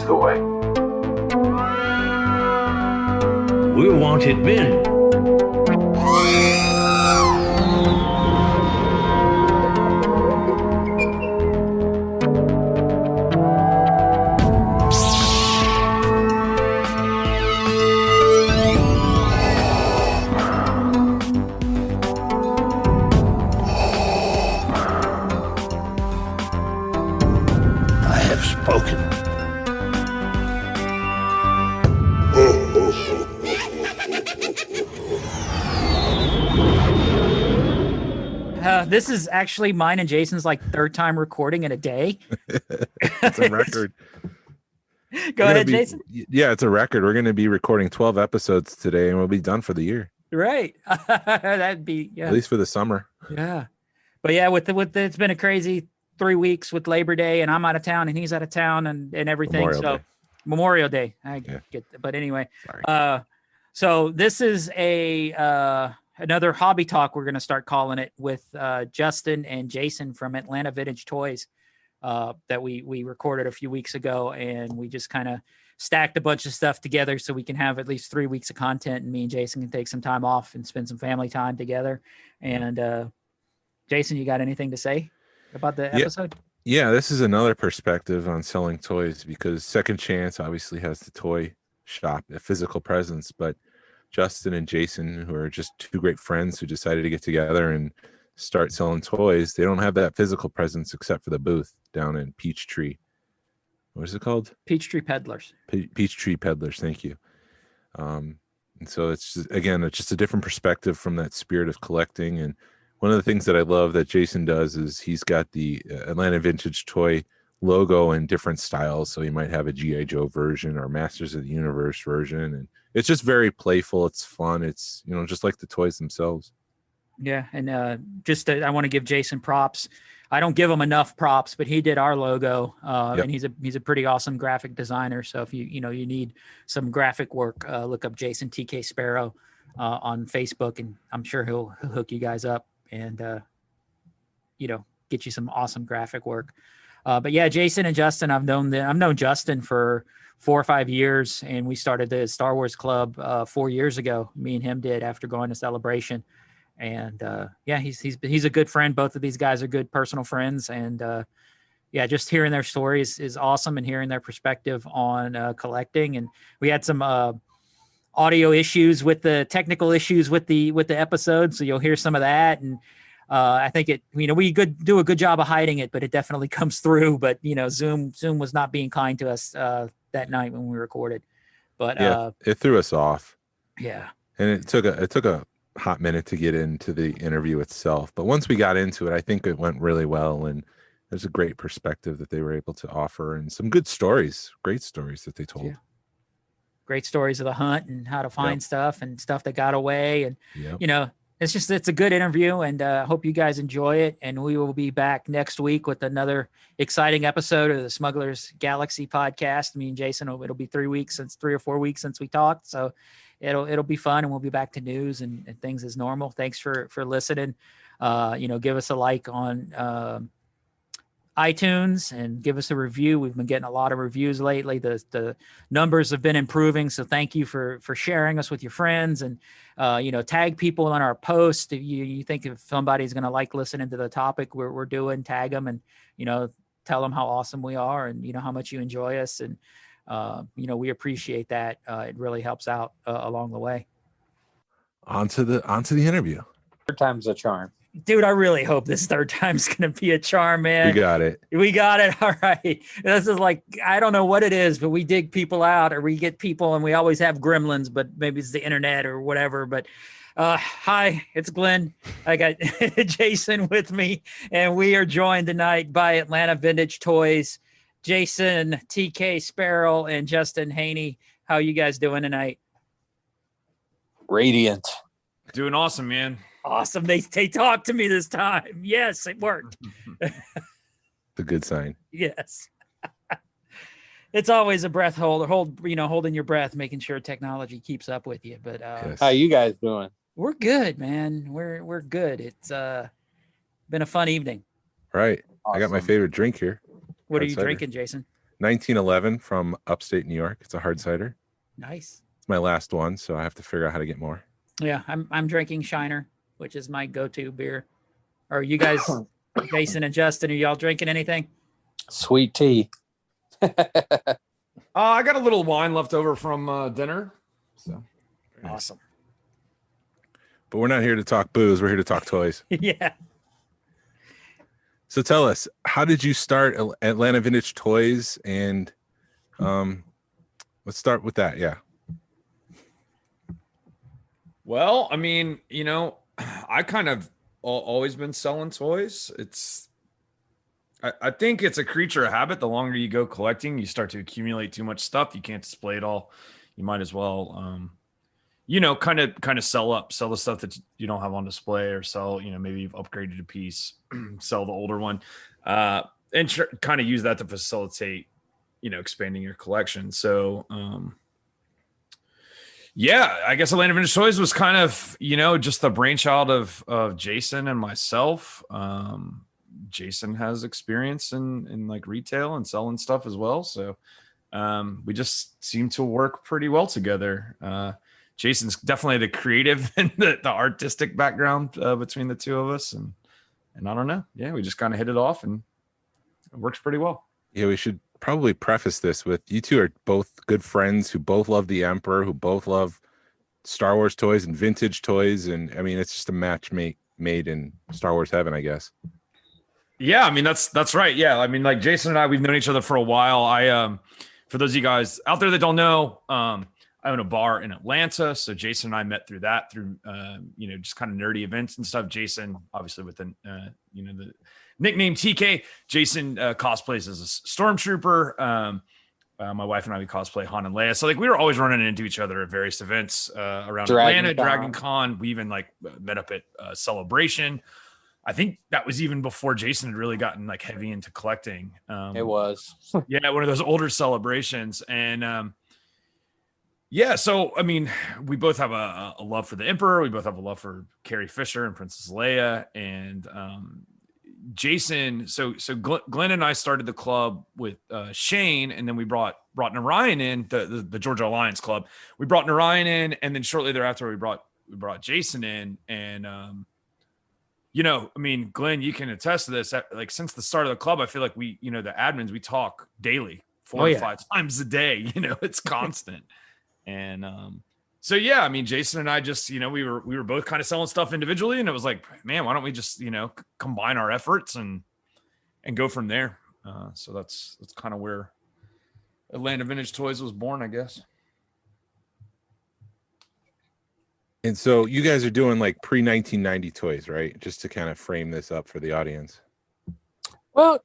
toy. We're wanted men. I have spoken. This is actually mine and Jason's like third time recording in a day. It's a record. Go ahead, Jason. Yeah, it's a record. We're going to be recording 12 episodes today, and we'll be done for the year. Right. That'd be, yeah. At least for the summer. Yeah. But yeah, it's been a crazy 3 weeks with Labor Day, and I'm out of town and he's out of town and everything. Memorial Day. I get, but anyway. Sorry. So this is another hobby talk, we're going to start calling it, with Justin and Jason from Atlanta Vintage Toys that we recorded a few weeks ago, and we just kind of stacked a bunch of stuff together so we can have at least 3 weeks of content, and me and Jason can take some time off and spend some family time together. And Jason, you got anything to say about the episode? Yeah, this is another perspective on selling toys, because Second Chance obviously has the toy shop, a physical presence, but Justin and Jason, who are just two great friends who decided to get together and start selling toys, they don't have that physical presence except for the booth down in Peachtree. What is it called? Peachtree Peddlers. Peachtree Peddlers. Thank you. And so it's just a different perspective from that spirit of collecting. And one of the things that I love that Jason does is he's got the Atlanta Vintage Toy logo in different styles. So he might have a G.I. Joe version or Masters of the Universe version, and it's just very playful. It's fun. It's, just like the toys themselves. Yeah. And I want to give Jason props. I don't give him enough props, but he did our logo, and he's a pretty awesome graphic designer. So if you need some graphic work, look up Jason TK-Sparrow on Facebook, and I'm sure he'll hook you guys up and get you some awesome graphic work. But yeah, Jason and Justin, I've known Justin for 4 or 5 years, and we started the Star Wars Club 4 years ago. Me and him did, after going to Celebration. And he's a good friend. Both of these guys are good personal friends, and just hearing their stories is awesome, and hearing their perspective on collecting. And we had some audio issues with the technical issues with the episode, so you'll hear some of that. And I think we do a good job of hiding it, but it definitely comes through. But Zoom was not being kind to us that night when we recorded. But it threw us off. Yeah, and it took a hot minute to get into the interview itself, but once we got into it, I think it went really well, and there's a great perspective that they were able to offer, and some good stories, great stories that they told. Great stories of the hunt and how to find stuff and stuff that got away, and it's a good interview, and I hope you guys enjoy it. And we will be back next week with another exciting episode of the Smugglers Galaxy podcast. Me and Jason, it'll be 3 or 4 weeks since we talked, so it'll be fun, and we'll be back to news and things as normal. Thanks for listening. Give us a like on iTunes and give us a review. We've been getting a lot of reviews lately. The numbers have been improving, so thank you for sharing us with your friends, and tag people on our post. If you think if somebody's going to like listening to the topic we're doing, tag them, and tell them how awesome we are, and how much you enjoy us, and we appreciate that. It really helps out along the way. On to the interview. Third time's a charm. Dude, I really hope this third time's going to be a charm, man. We got it. All right. This is like, I don't know what it is, but we dig people out, or we get people, and we always have gremlins, but maybe it's the internet or whatever. But hi, it's Glenn. I got Jason with me, and we are joined tonight by Atlanta Vintage Toys, Jason TK-Sparrow, and Justin Haynie. How you guys doing tonight? Radiant. Doing awesome, man. Awesome. They talked to me this time. Yes, it worked. The good sign. Yes. It's always a breath holding your breath, making sure technology keeps up with you. But Yes. How you guys doing? We're good, man. We're good. It's been a fun evening. Right. Awesome. I got my favorite drink here. What are you Cider. drinking, Jason? 1911 from upstate New York. It's a hard cider. Nice. It's my last one, so I have to figure out how to get more. Yeah, I'm drinking Shiner, which is my go-to beer. Are you guys, Jason and Justin, are y'all drinking anything? Sweet tea. I got a little wine left over from dinner. So Awesome. But we're not here to talk booze. We're here to talk toys. Yeah. So tell us, how did you start Atlanta Vintage Toys? And let's start with that. Yeah. Well, I mean, I kind of always been selling toys. I think it's a creature of habit. The longer you go collecting, you start to accumulate too much stuff. You can't display it all. You might as well, kind of sell the stuff that you don't have on display, or sell, maybe you've upgraded a piece, sell the older one, and kind of use that to facilitate, expanding your collection. So, yeah, I guess Atlanta Vintage Toys was kind of, just the brainchild of Jason and myself. Jason has experience in like retail and selling stuff as well. So we just seem to work pretty well together. Jason's definitely the creative and the artistic background between the two of us. And I don't know. Yeah, we just kind of hit it off and it works pretty well. Yeah, we should probably preface this with, you two are both good friends who both love the Emperor, who both love Star Wars toys and vintage toys. And I mean, it's just a match made in Star Wars heaven, I guess. Yeah, I mean, that's right. Yeah, I mean, like Jason and I, we've known each other for a while. For those of you guys out there that don't know, I own a bar in Atlanta. So Jason and I met through just kind of nerdy events and stuff. Jason, obviously with the nickname TK. Jason cosplays as a stormtrooper. My wife and I, we cosplay Han and Leia. So like we were always running into each other at various events around Atlanta, Dragon Con. We even like met up at Celebration. I think that was even before Jason had really gotten like heavy into collecting. It was. Yeah, one of those older celebrations. And yeah, so I mean, we both have a love for the Emperor. We both have a love for Carrie Fisher and Princess Leia. And Jason, so Glenn and I started the club with Shane, and then we brought Narayan in, the Georgia Alliance Club. We brought Narayan in, and then shortly thereafter we brought Jason in. And I mean, Glenn, you can attest to this. Like since the start of the club, I feel like we, the admins, we talk daily, 4 to 5 times a day. It's constant. And so yeah, I mean, Jason and I just, we were both kind of selling stuff individually, and it was like, man, why don't we just, combine our efforts and go from there. So that's kind of where Atlanta Vintage Toys was born, I guess. And so you guys are doing like pre-1990 toys, right? Just to kind of frame this up for the audience. Well,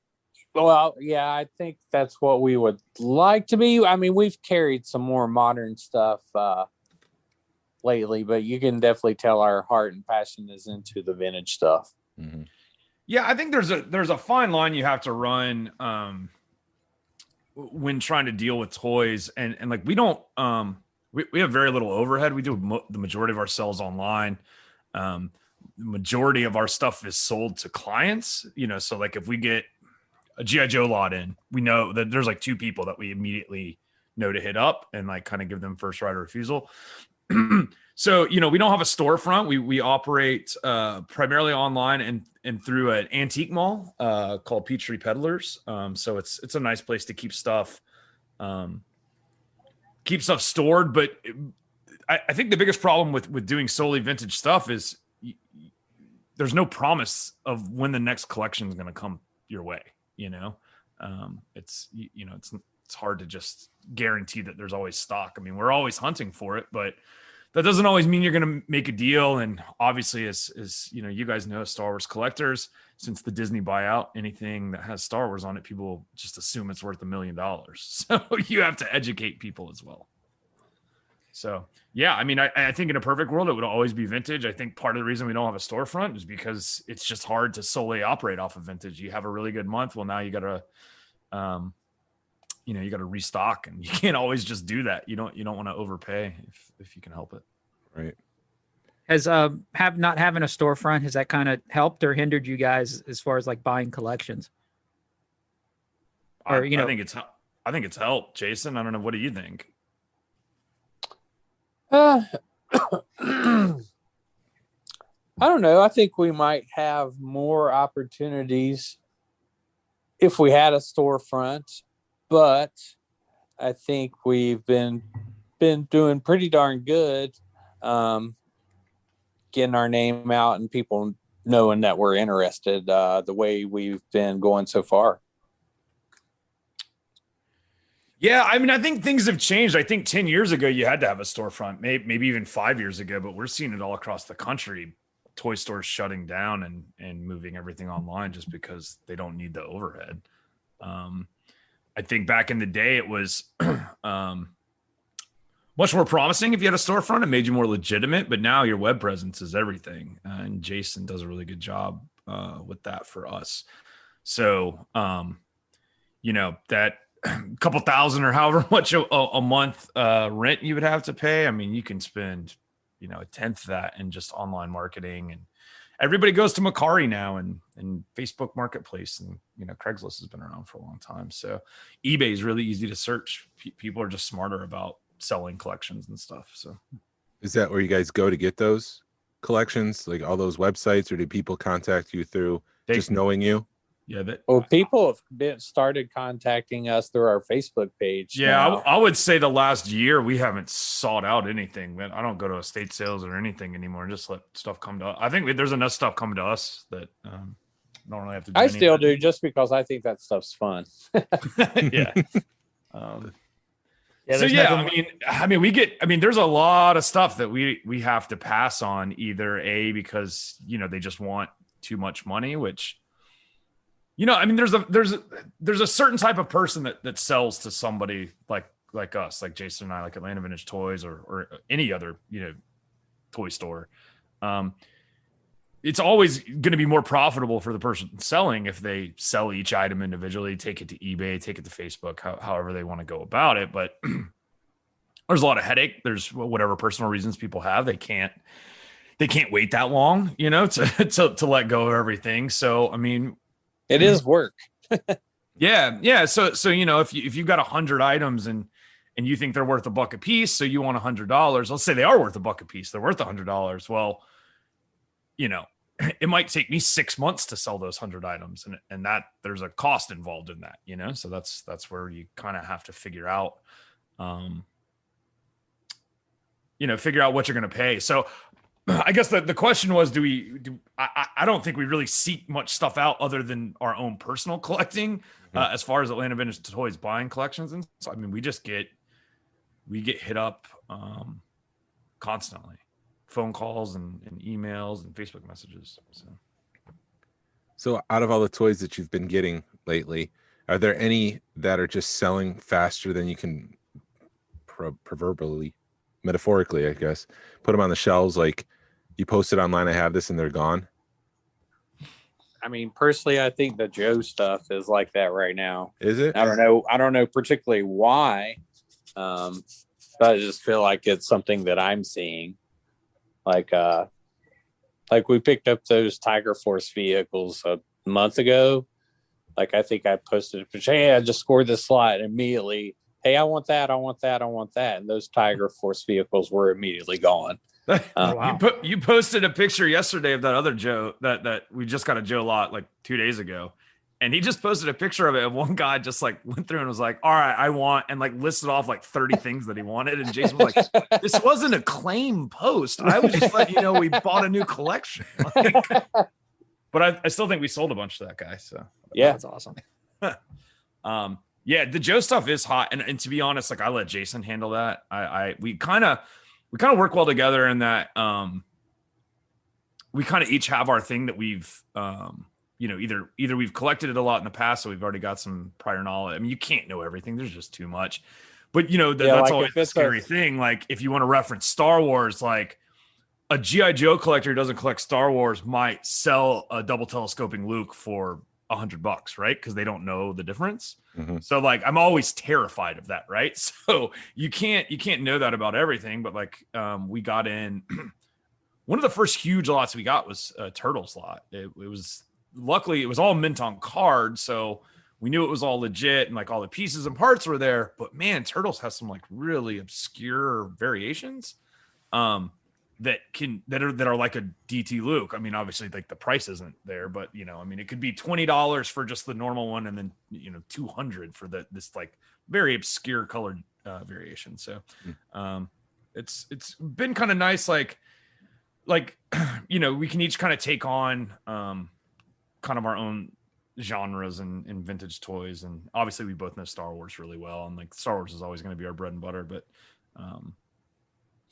yeah, I think that's what we would like to be. I mean, we've carried some more modern stuff lately, but you can definitely tell our heart and passion is into the vintage stuff. Mm-hmm. Yeah, I think there's a fine line you have to run when trying to deal with toys, and like we don't we have very little overhead. We do the majority of our sales online. The majority of our stuff is sold to clients, so like if we get a G.I. Joe lot in, we know that there's like 2 people that we immediately know to hit up and like kind of give them first right of refusal. So, we don't have a storefront. We operate primarily online and through an antique mall called Peachtree Peddlers. So it's a nice place to keep stuff stored. But I think the biggest problem with doing solely vintage stuff is there's no promise of when the next collection is going to come your way. It's hard to just guarantee that there's always stock. I mean, we're always hunting for it, but that doesn't always mean you're going to make a deal. And obviously, as you guys know, Star Wars collectors, since the Disney buyout, anything that has Star Wars on it, people just assume it's worth $1 million. So you have to educate people as well. So yeah, I mean, I think in a perfect world, it would always be vintage. I think part of the reason we don't have a storefront is because it's just hard to solely operate off of vintage. You have a really good month. Well, now you got to, you got to restock, and you can't always just do that. You don't want to overpay if you can help it. Right. Has not having a storefront, has that kind of helped or hindered you guys as far as like buying collections? I think it's I think it's helped. Jason, I don't know. What do you think? I don't know. I think we might have more opportunities if we had a storefront, but I think we've been doing pretty darn good, getting our name out and people knowing that we're interested, the way we've been going so far. Yeah, I mean, I think things have changed. I think 10 years ago, you had to have a storefront, maybe even 5 years ago, but we're seeing it all across the country. Toy stores shutting down and moving everything online just because they don't need the overhead. I think back in the day, it was much more promising if you had a storefront. It made you more legitimate, but now your web presence is everything. And Jason does a really good job with that for us. So, that couple thousand or however much a month rent you would have to pay. I mean, you can spend, a tenth of that in just online marketing, and everybody goes to Macari now and Facebook Marketplace, and Craigslist has been around for a long time. So eBay is really easy to search. People are just smarter about selling collections and stuff. So is that where you guys go to get those collections, like all those websites, or do people contact you through just knowing you? Yeah. People have started contacting us through our Facebook page. Yeah, now. I would say the last year we haven't sought out anything. Man, I don't go to estate sales or anything anymore. Just let stuff come to us. I think there's enough stuff coming to us that don't really have to do I anything. still do, just because I think that stuff's fun. Yeah. Yeah, So there's yeah, nothing- there's a lot of stuff that we have to pass on, either because they just want too much money, which there's a certain type of person that sells to somebody like us, like Jason and I, like Atlanta Vintage Toys or any other toy store. It's always going to be more profitable for the person selling if they sell each item individually, take it to eBay, take it to Facebook, however they want to go about it. But there's a lot of headache. There's whatever personal reasons people have. They can't wait that long, to let go of everything. So, I mean, It is work. yeah. So if you've got 100 items and you think they're worth $1 a piece, so you want $100. Let's say they are worth $1 a piece. They're worth $100. Well, it might take me 6 months to sell those 100 items, and that there's a cost involved in that. So that's where you kind of have to figure out, figure out what you're going to pay. So I guess the question was, I don't think we really seek much stuff out other than our own personal collecting, as far as Atlanta Vintage Toys buying collections. And so, we just get hit up constantly, phone calls and emails and Facebook messages. So out of all the toys that you've been getting lately, are there any that are just selling faster than you can proverbially, metaphorically, I guess, put them on the shelves? Like, you post it online, I have this, and they're gone? Personally, I think the Joe stuff is like that right now. Is it? I don't know particularly why, but I just feel like it's something that I'm seeing. Like we picked up those Tiger Force vehicles a month ago. Like, I think I posted a picture, hey, I just scored this slot immediately. Hey, I want that. And those Tiger Force vehicles were immediately gone. Wow. You posted a picture yesterday of that other Joe that we just got a Joe lot like 2 days ago. And he just posted a picture of it. And one guy just went through and was like, all right, I want, and listed off 30 things that he wanted. And Jason was like, this wasn't a claim post. I was just letting you know we bought a new collection. But I still think we sold a bunch to that guy. So yeah, that's awesome. Yeah, the Joe stuff is hot. And to be honest, I let Jason handle that. We kind of work well together in that we kind of each have our thing that we've either we've collected it a lot in the past, so we've already got some prior knowledge. You can't know everything. There's just too much. But that's always the scary thing. Like, if you want to reference Star Wars, like a G.I. Joe collector who doesn't collect Star Wars might sell a double telescoping Luke for $100, right? Because they don't know the difference. Mm-hmm. So I'm always terrified of that, right? So you can't know that about everything. But we got in one of the first huge lots we got was a Turtles lot. It was luckily it was all mint on card, so we knew it was all legit and like all the pieces and parts were there. But man, Turtles has some like really obscure variations that are like a DT Luke. I mean, obviously like the price isn't there, but I mean, it could be $20 for just the normal one, and then $200 for this like very obscure colored variation. So it's been kind of nice, like we can each kind of take on kind of our own genres and vintage toys, and obviously we both know Star Wars really well, and like Star Wars is always going to be our bread and butter, but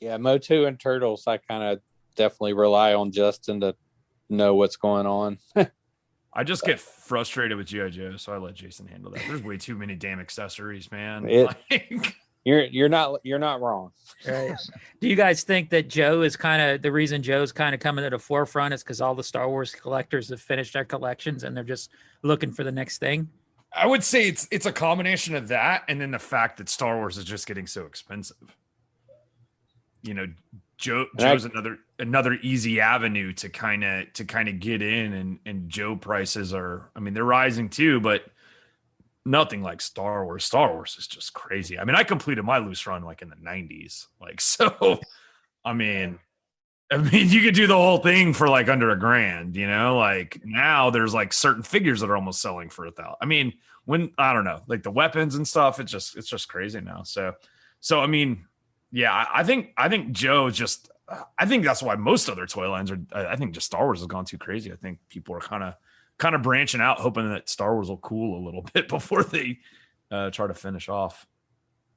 yeah, Motu and Turtles, I kind of definitely rely on Justin to know what's going on. I just get frustrated with G.I. Joe, so I let Jason handle that. There's way too many damn accessories, man. You're not wrong. Right. Do you guys think that Joe is kind of the reason Joe's kind of coming to the forefront is because all the Star Wars collectors have finished their collections and they're just looking for the next thing? I would say it's a combination of that, and then the fact that Star Wars is just getting so expensive. Joe's another easy avenue to kind of get in, and Joe prices are, I mean, they're rising too, but nothing like Star Wars. Star Wars is just crazy. I mean, I completed my loose run like in the 90s. Like, so, I mean, you could do the whole thing for like under $1,000, like now there's like certain figures that are almost selling for $1,000. I mean, I don't know, like the weapons and stuff, it's just crazy now. So, I mean, yeah, I think Joe just, I think that's why most other toy lines are, I think just Star Wars has gone too crazy. I think people are kind of branching out, hoping that Star Wars will cool a little bit before they try to finish off.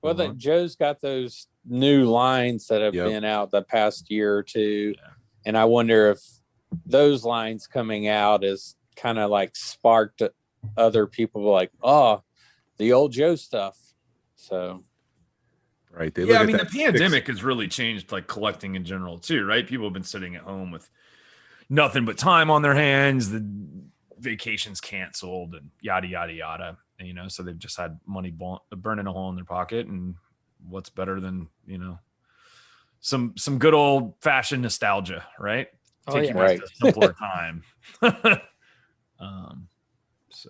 Well, Joe's got those new lines that have been out the past year or two. Yeah. And I wonder if those lines coming out is kind of like sparked other people like, oh, the old Joe stuff. So. Right. I mean, the pandemic has really changed like collecting in general too, right? People have been sitting at home with nothing but time on their hands, the vacations canceled and yada, yada, yada. And, so they've just had money burning a hole in their pocket. And what's better than, some good old fashioned nostalgia, right? Take you back to a simpler time. So.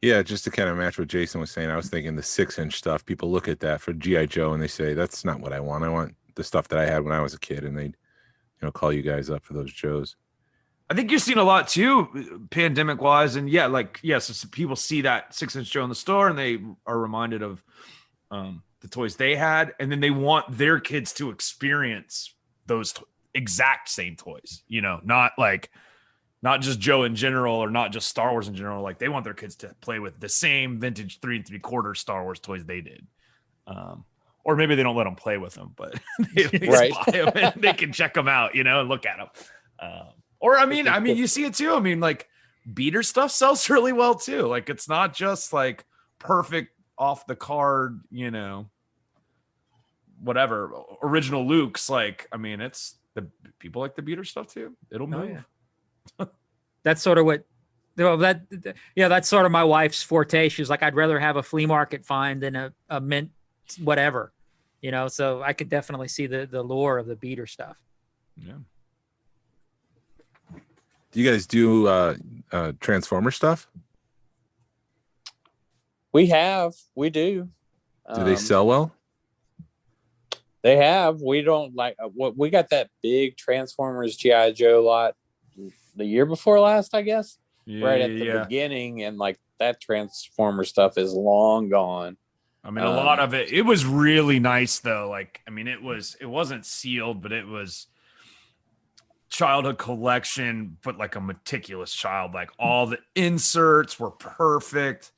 Yeah, just to kind of match what Jason was saying, I was thinking the 6-inch stuff. People look at that for G.I. Joe and they say, that's not what I want. I want the stuff that I had when I was a kid. And they'd, call you guys up for those Joes. I think you've seen a lot too, pandemic wise. And so people see that 6-inch Joe in the store and they are reminded of the toys they had. And then they want their kids to experience those exact same toys, not just Joe in general or not just Star Wars in general. Like they want their kids to play with the same vintage 3 3/4 Star Wars toys they did. Or maybe they don't let them play with them, but they at least buy them and they can check them out, and look at them. Or I mean, you see it too. I mean, like beater stuff sells really well too. Like it's not just like perfect off the card, whatever original Luke's. Like, I mean, it's the people like the beater stuff too. It'll move. Yeah. That's sort of that's sort of my wife's forte. She's like, I'd rather have a flea market find than a mint whatever, so I could definitely see the lure of the beater stuff. Yeah. Do you guys do Transformer stuff? We do. Do they sell well? They have. We don't like we got that big Transformers G.I. Joe lot the year before last, I guess, right at the beginning, and like that Transformer stuff is long gone. I mean, a lot of it was really nice though. Like, I mean, it wasn't sealed, but it was childhood collection, but like a meticulous child. Like all the inserts were perfect.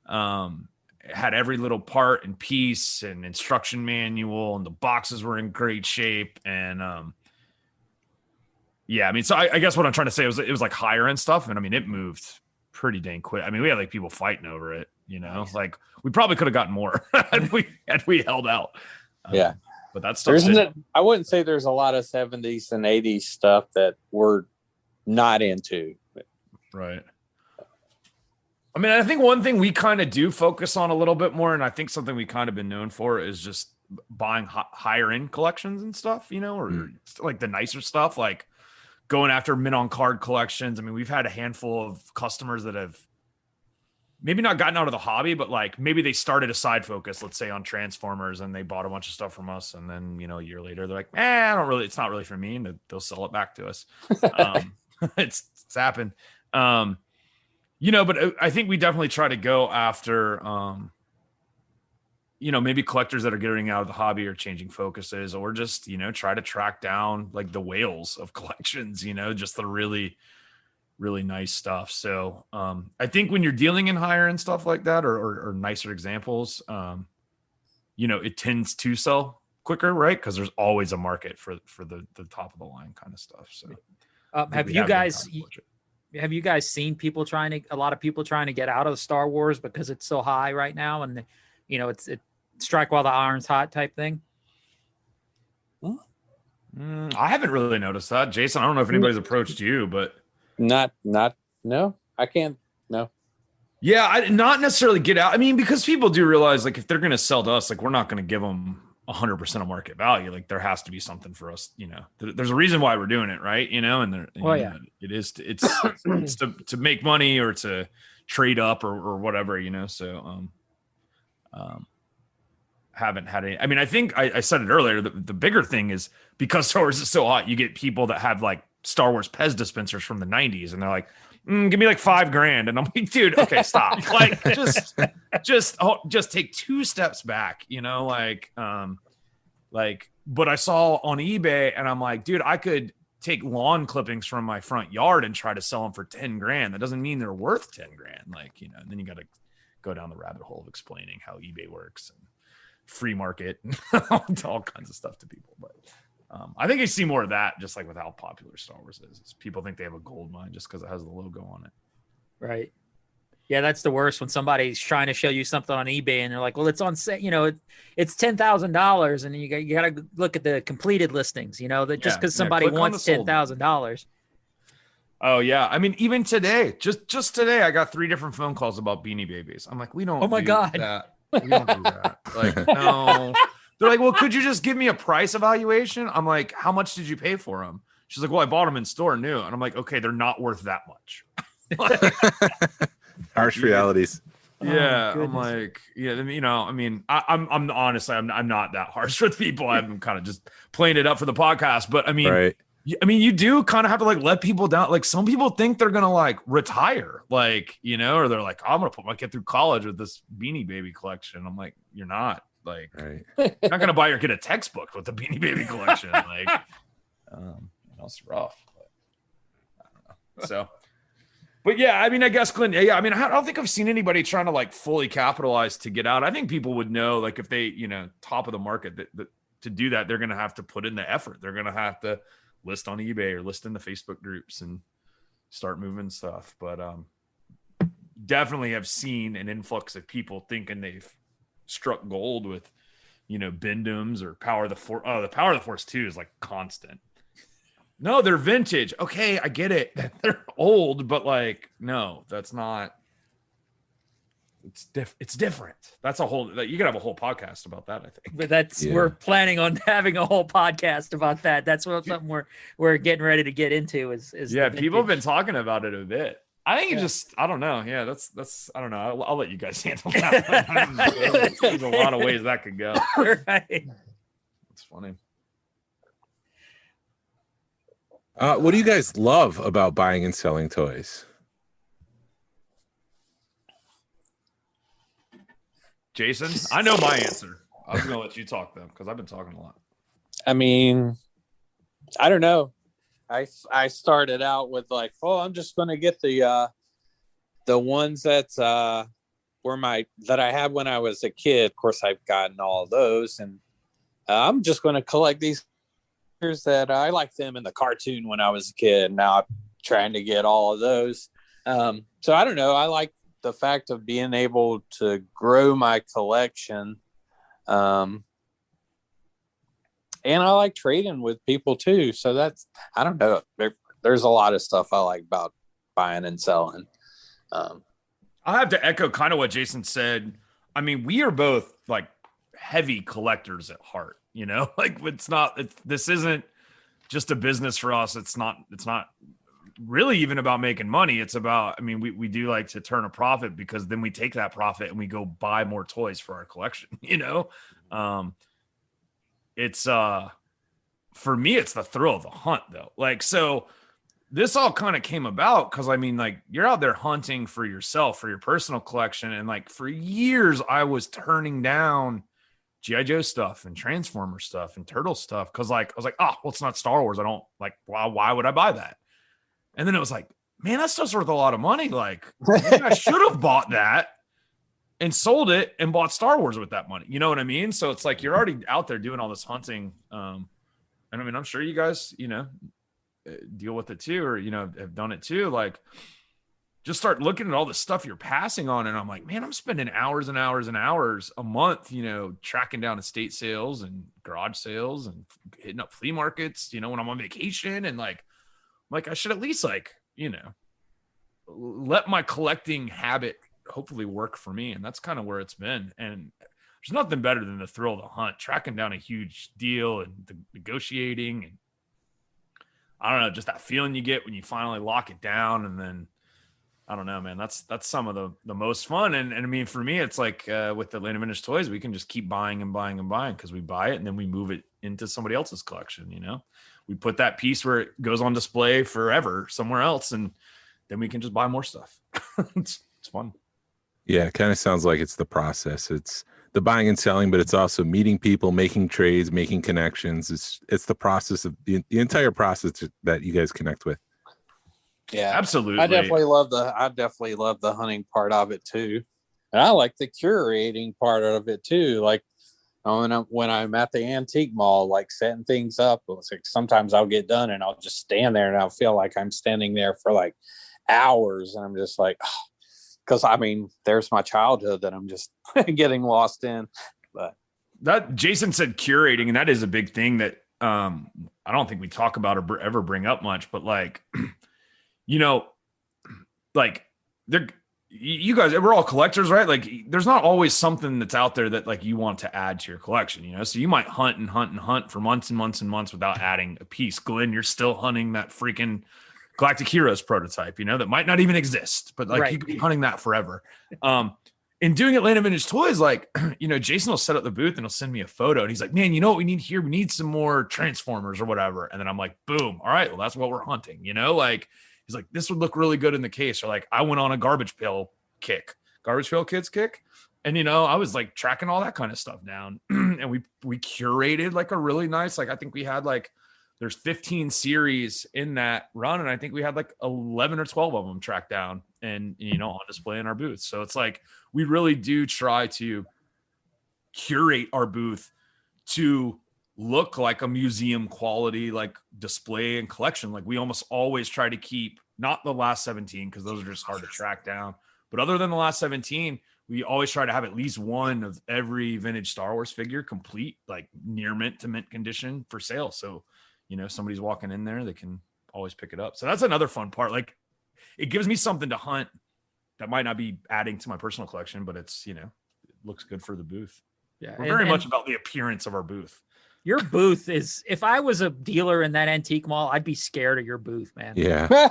It had every little part and piece and instruction manual, and the boxes were in great shape. And I mean, so I guess what I'm trying to say was it was like higher end stuff. And I mean, it moved pretty dang quick. I mean, we had like people fighting over it, like we probably could have gotten more had we held out. But that's stuff. I wouldn't say there's a lot of 70s and 80s stuff that we're not into. Right. I mean, I think one thing we kind of do focus on a little bit more, and I think something we kind of been known for is just buying higher end collections and stuff, or like the nicer stuff, like going after mint on card collections. I mean, we've had a handful of customers that have maybe not gotten out of the hobby, but like maybe they started a side focus, let's say on Transformers, and they bought a bunch of stuff from us. And then, a year later, they're like, it's not really for me. And they'll sell it back to us. It's happened. But I think we definitely try to go after, maybe collectors that are getting out of the hobby or changing focuses, or just, try to track down like the whales of collections, just the really, really nice stuff. So I think when you're dealing in higher end stuff like that, or nicer examples, it tends to sell quicker, right? Because there's always a market for the top of the line kind of stuff. So have you guys seen a lot of people trying to get out of Star Wars because it's so high right now, and it's strike while the iron's hot type thing? I haven't really noticed that, Jason. I don't know if anybody's approached you, but no, I can't. No. Yeah, not necessarily get out. I mean, because people do realize, like, if they're going to sell to us, like, we're not going to give them 100% of market value. Like, there has to be something for us. There's a reason why we're doing it, right? It is. It's to make money or to trade up or whatever. So haven't had any. I mean, I think I said it earlier. The bigger thing is because Star Wars is so hot, you get people that have like Star Wars Pez dispensers from the 90s, and they're like, give me like $5,000. And I'm like, dude, okay, stop. Like, just take 2 steps back, but I saw on eBay, and I'm like, dude, I could take lawn clippings from my front yard and try to sell them for $10,000. That doesn't mean they're worth $10,000. Like, and then you got to go down the rabbit hole of explaining how eBay works and free market and all kinds of stuff to people. But I think you see more of that, just like with how popular Star Wars is people think they have a gold mine just because it has the logo on it. Right. Yeah, that's the worst, when somebody's trying to show you something on eBay and they're like, well, it's on set, it's $10,000, and you got to look at the completed listings, that just because somebody wants $10,000. Oh yeah. I mean, even today, just today, I got 3 different phone calls about Beanie Babies. I'm like, we don't. Oh my God. That. We don't do that. Like, no. They're like, well, could you just give me a price evaluation? I'm like, how much did you pay for them? She's like, well, I bought them in store new. And I'm like, okay, they're not worth that much. Harsh realities. Yeah. I'm like, yeah, I mean, I'm honestly, I'm not that harsh with people. I'm kind of just playing it up for the podcast. But I mean, right. You do kind of have to like let people down. Like, some people think they're going to like retire, like, or they're like, I'm going to put my kid through college with this Beanie Baby collection. I'm like, you're not. Like, right. You're not going to buy your kid a textbook with the Beanie Baby collection. Like, it's rough. But I don't know. So, but yeah, I mean, I guess, Glenn, yeah, I mean, I don't think I've seen anybody trying to like fully capitalize to get out. I think people would know, like, if they, top of the market, that to do that, they're going to have to put in the effort. They're going to have to list on eBay or list in the Facebook groups and start moving stuff. But definitely have seen an influx of people thinking they've struck gold with, Bendums or Power of the Force. Oh, the Power of the Force 2 is like constant. No, they're vintage. Okay, I get it. They're old, but like, no, that's not. It's different. That's a whole. You could have a whole podcast about that, I think. But we're planning on having a whole podcast about that. That's something we're getting ready to get into. Is yeah, people have been talking about it a bit. I think I don't know. Yeah, that's I don't know. I'll let you guys handle that. There's a lot of ways that could go. Right. It's funny. What do you guys love about buying and selling toys? Jason, I know my answer. I was gonna let you talk though, because I've been talking a lot. I mean, I don't know. I started out with like, I'm just gonna get the ones that I had when I was a kid. Of course, I've gotten all of those, and I'm just gonna collect these that I liked them in the cartoon when I was a kid. Now I'm trying to get all of those. So I don't know. I like the fact of being able to grow my collection. And I like trading with people too. So I don't know. There's a lot of stuff I like about buying and selling. I have to echo kind of what Jason said. I mean, we are both like heavy collectors at heart, like this isn't just a business for us. It's not really even about making money. It's about, I mean, we do like to turn a profit, because then we take that profit and we go buy more toys for our collection, it's for me, it's the thrill of the hunt though. Like, so this all kind of came about because, I mean, like, you're out there hunting for yourself, for your personal collection. And like for years I was turning down G.I. Joe stuff and Transformer stuff and Turtle stuff. Cause like, I was like, oh, well, it's not Star Wars. I don't like, why would I buy that? And then it was like, man, that stuff's worth a lot of money. Like, maybe I should have bought that and sold it and bought Star Wars with that money. You know what I mean? So it's like, you're already out there doing all this hunting. And I mean, I'm sure you guys, deal with it too, or, have done it too. Like, just start looking at all the stuff you're passing on. And I'm like, man, I'm spending hours and hours and hours a month, tracking down estate sales and garage sales and hitting up flea markets, when I'm on vacation. And like I should at least let my collecting habit hopefully work for me. And that's kind of where it's been. And there's nothing better than the thrill of the hunt, tracking down a huge deal and negotiating. And I don't know, just that feeling you get when you finally lock it down. And then, I don't know, man, that's some of the most fun. And I mean, for me, it's like with the Land of Vintage Toys, we can just keep buying and buying and buying, because we buy it and then we move it into somebody else's collection. We put that piece where it goes on display forever somewhere else, and then we can just buy more stuff. It's fun. Yeah, it kind of sounds like it's the process. It's the buying and selling, but it's also meeting people, making trades, making connections. It's the process of the entire process that you guys connect with. Yeah, absolutely. I definitely love the hunting part of it too, and I like the curating part of it too. Like when I'm at the antique mall, like setting things up, it's like sometimes I'll get done and I'll just stand there and I'll feel like I'm standing there for like hours, and I'm just like, because I mean, there's my childhood that I'm just getting lost in. But that Jason said curating, and that is a big thing that I don't think we talk about or ever bring up much, but like, like you guys, we're all collectors, right? Like, there's not always something that's out there that like you want to add to your collection, so you might hunt and hunt and hunt for months and months and months without adding a piece. Glenn, you're still hunting that freaking Galactic Heroes prototype, that might not even exist, but like, right, you could be hunting that forever. In doing Atlanta Vintage Toys, like, Jason will set up the booth and he'll send me a photo, and he's like, man, you know what we need here? We need some more Transformers or whatever. And then I'm like, boom. All right, well, that's what we're hunting, like, he's like, this would look really good in the case. Or like, I went on a garbage pail kids kick. And, I was like tracking all that kind of stuff down. And we curated like a really nice, like, I think we had like, there's 15 series in that run. And I think we had like 11 or 12 of them tracked down and, on display in our booth. So it's like, we really do try to curate our booth to look like a museum quality, like display and collection. Like, we almost always try to keep not the last 17, because those are just hard to track down. But other than the last 17, we always try to have at least one of every vintage Star Wars figure complete, like near mint to mint condition for sale. So, somebody's walking in there, they can always pick it up. So that's another fun part. Like, it gives me something to hunt that might not be adding to my personal collection, but it's, it looks good for the booth. Yeah. We're very much about the appearance of our booth. Your booth is, if I was a dealer in that antique mall, I'd be scared of your booth, man. Yeah. Well,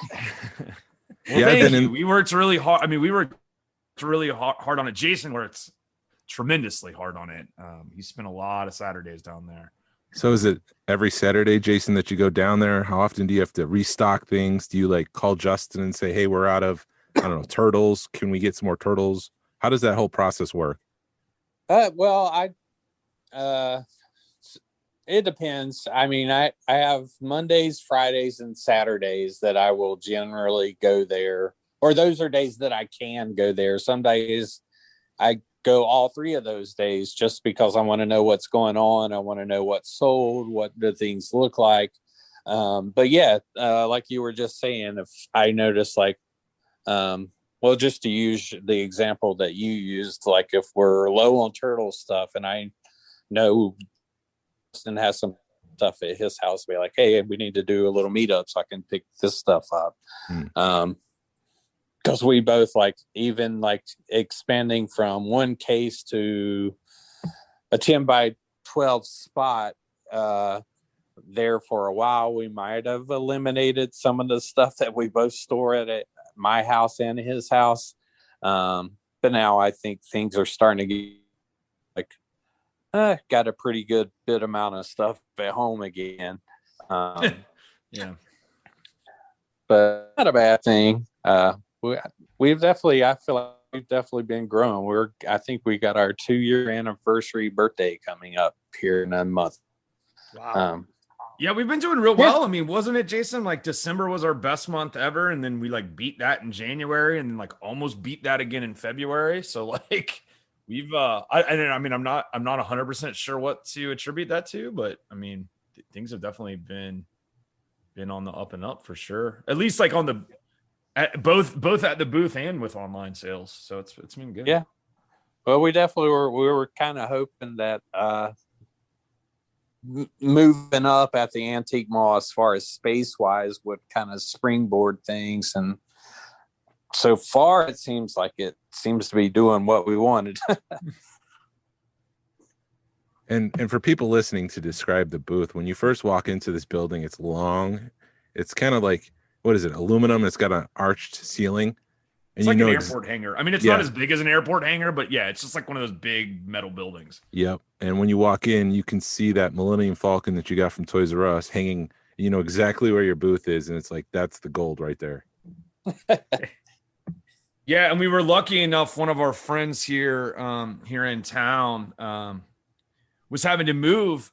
yeah, we worked really hard. I mean, we worked really hard on it. Jason works tremendously hard on it. He spent a lot of Saturdays down there. So is it every Saturday, Jason, that you go down there? How often do you have to restock things? Do you like call Justin and say, hey, we're out of, I don't know, turtles. Can we get some more turtles? How does that whole process work? Well, it depends. I mean, I have Mondays, Fridays, and Saturdays that I will generally go there, or those are days that I can go there. Some days I go all 3 of those days just because I want to know what's going on. I want to know what's sold, what the things look like. But yeah, like you were just saying, if I notice like, well, just to use the example that you used, like if we're low on turtle stuff and I know Justin has some stuff at his house, be like, hey, we need to do a little meetup so I can pick this stuff up. Because we both like, even like expanding from one case to a 10 by 12 spot, there for a while, we might have eliminated some of the stuff that we both store at my house and his house. But now I think things are starting to get like, got a pretty good bit amount of stuff at home again. Yeah. But not a bad thing. We've definitely, I feel like we've definitely been growing. I think we got our 2-year anniversary birthday coming up here in a month. Wow. Yeah, we've been doing real well. I mean, wasn't it, Jason? Like December was our best month ever, and then we like beat that in January, and then like almost beat that again in February. So like we've I mean I'm not 100% sure what to attribute that to, but I mean things have definitely been on the up and up for sure. At least like on the both at the booth and with online sales. So it's been good. Yeah. Well, we definitely were kind of hoping that moving up at the antique mall as far as space wise would kind of springboard things, and so far it seems to be doing what we wanted. And for people listening, to describe the booth, when you first walk into this building, it's long. It's kind of like, what is it, aluminum? It's got an arched ceiling. And it's like an airport hangar. I mean, it's not as big as an airport hangar, but yeah, it's just like one of those big metal buildings. Yep. And when you walk in, you can see that Millennium Falcon that you got from Toys R Us hanging, you know exactly where your booth is. And it's like, that's the gold right there. Yeah. And we were lucky enough, one of our friends here, here in town, was having to move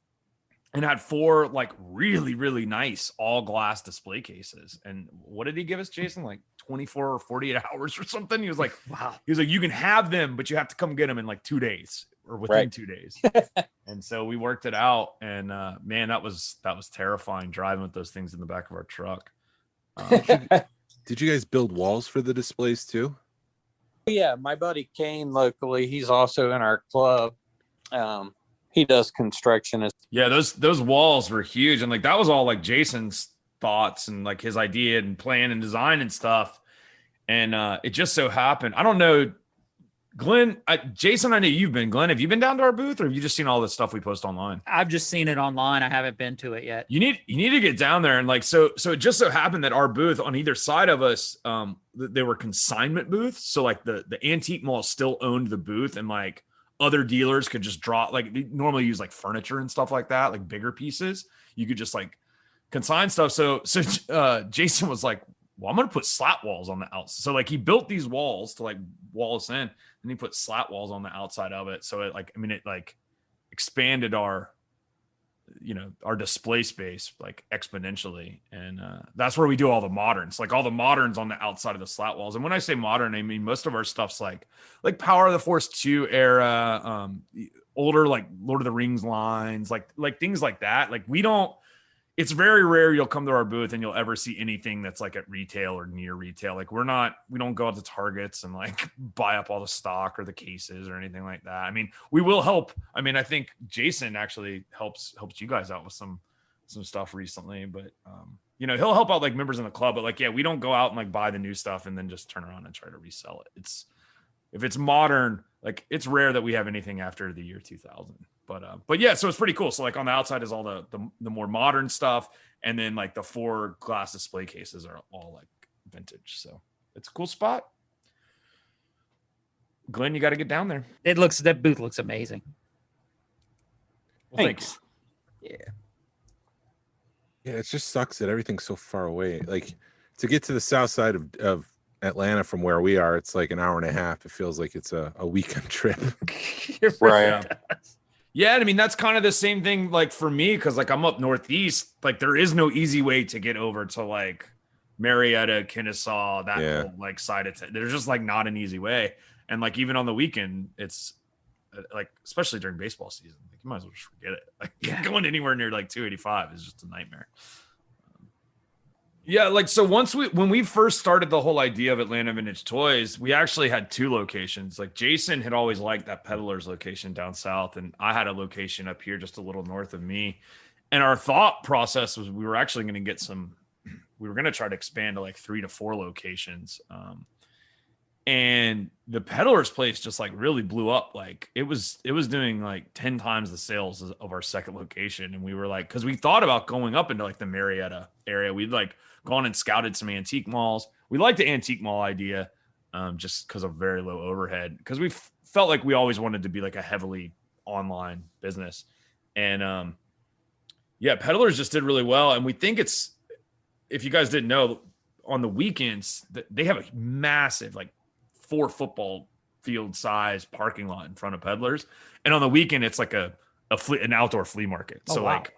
and had 4 like really, really nice all glass display cases. And what did he give us, Jason? Like 24 or 48 hours or something. He was like, wow. He was like, you can have them, but you have to come get them in like 2 days or within 2 days. And so we worked it out. And man, that was terrifying driving with those things in the back of our truck. Did you guys build walls for the displays too? Yeah, my buddy Cain locally, he's also in our club. He does construction. Yeah, those walls were huge, and like that was all like Jason's thoughts and like his idea and plan and design and stuff. And it just so happened, I don't know, Glenn, Jason, I know you've been. Glenn, have you been down to our booth, or have you just seen all the stuff we post online? I've just seen it online. I haven't been to it yet. You need to get down there, and like so it just so happened that our booth on either side of us, they were consignment booths. So like the antique mall still owned the booth, and like other dealers could just draw, like they normally use like furniture and stuff like that, like bigger pieces. You could just like consign stuff. So Jason was like, well, I'm going to put slat walls on the outside. So like he built these walls to like wall us in, and he put slat walls on the outside of it. So it like, I mean, it like expanded our display space like exponentially. And that's where we do all the moderns, like all the moderns on the outside of the slat walls. And when I say modern, I mean, most of our stuff's like Power of the Force 2 era, older, like Lord of the Rings lines, like things like that. Like it's very rare you'll come to our booth and you'll ever see anything that's like at retail or near retail. Like we don't go out to Targets and like buy up all the stock or the cases or anything like that. I mean, we will help. I mean, I think Jason actually helps you guys out with some stuff recently, but he'll help out like members in the club, but like, yeah, we don't go out and like buy the new stuff and then just turn around and try to resell it. If it's modern, like it's rare that we have anything after the year 2000. But yeah, so it's pretty cool. So like on the outside is all the more modern stuff, and then like the 4 glass display cases are all like vintage. So it's a cool spot. Glenn, you got to get down there. That booth looks amazing. Well, thanks. Yeah. Yeah, it just sucks that everything's so far away. Like to get to the south side of Atlanta from where we are, it's like an hour and a half. It feels like it's a weekend trip. Right. Yeah, I mean, that's kind of the same thing like for me, because like I'm up northeast. Like there is no easy way to get over to like Marietta, Kennesaw, that whole like side of there's just like not an easy way. And like even on the weekend, it's like especially during baseball season, like you might as well just forget it. Like going anywhere near like 285 is just a nightmare. Yeah, like so when we first started the whole idea of Atlanta Vintage Toys, we actually had 2 locations. Like Jason had always liked that Peddlers location down south, and I had a location up here just a little north of me. And our thought process was we were actually going to try to expand to like 3 to 4 locations. and the peddler's place just like really blew up. Like it was doing like 10 times the sales of our second location. And we were like, because we thought about going up into like the Marietta area. We'd like gone and scouted some antique malls. We liked the antique mall idea, just because of very low overhead, because we felt like we always wanted to be like a heavily online business. And yeah, peddlers just did really well. And we think it's, if you guys didn't know, on the weekends they have a massive, like 4 football field size parking lot in front of peddlers. And on the weekend, it's like an outdoor flea market. Oh, so wow. like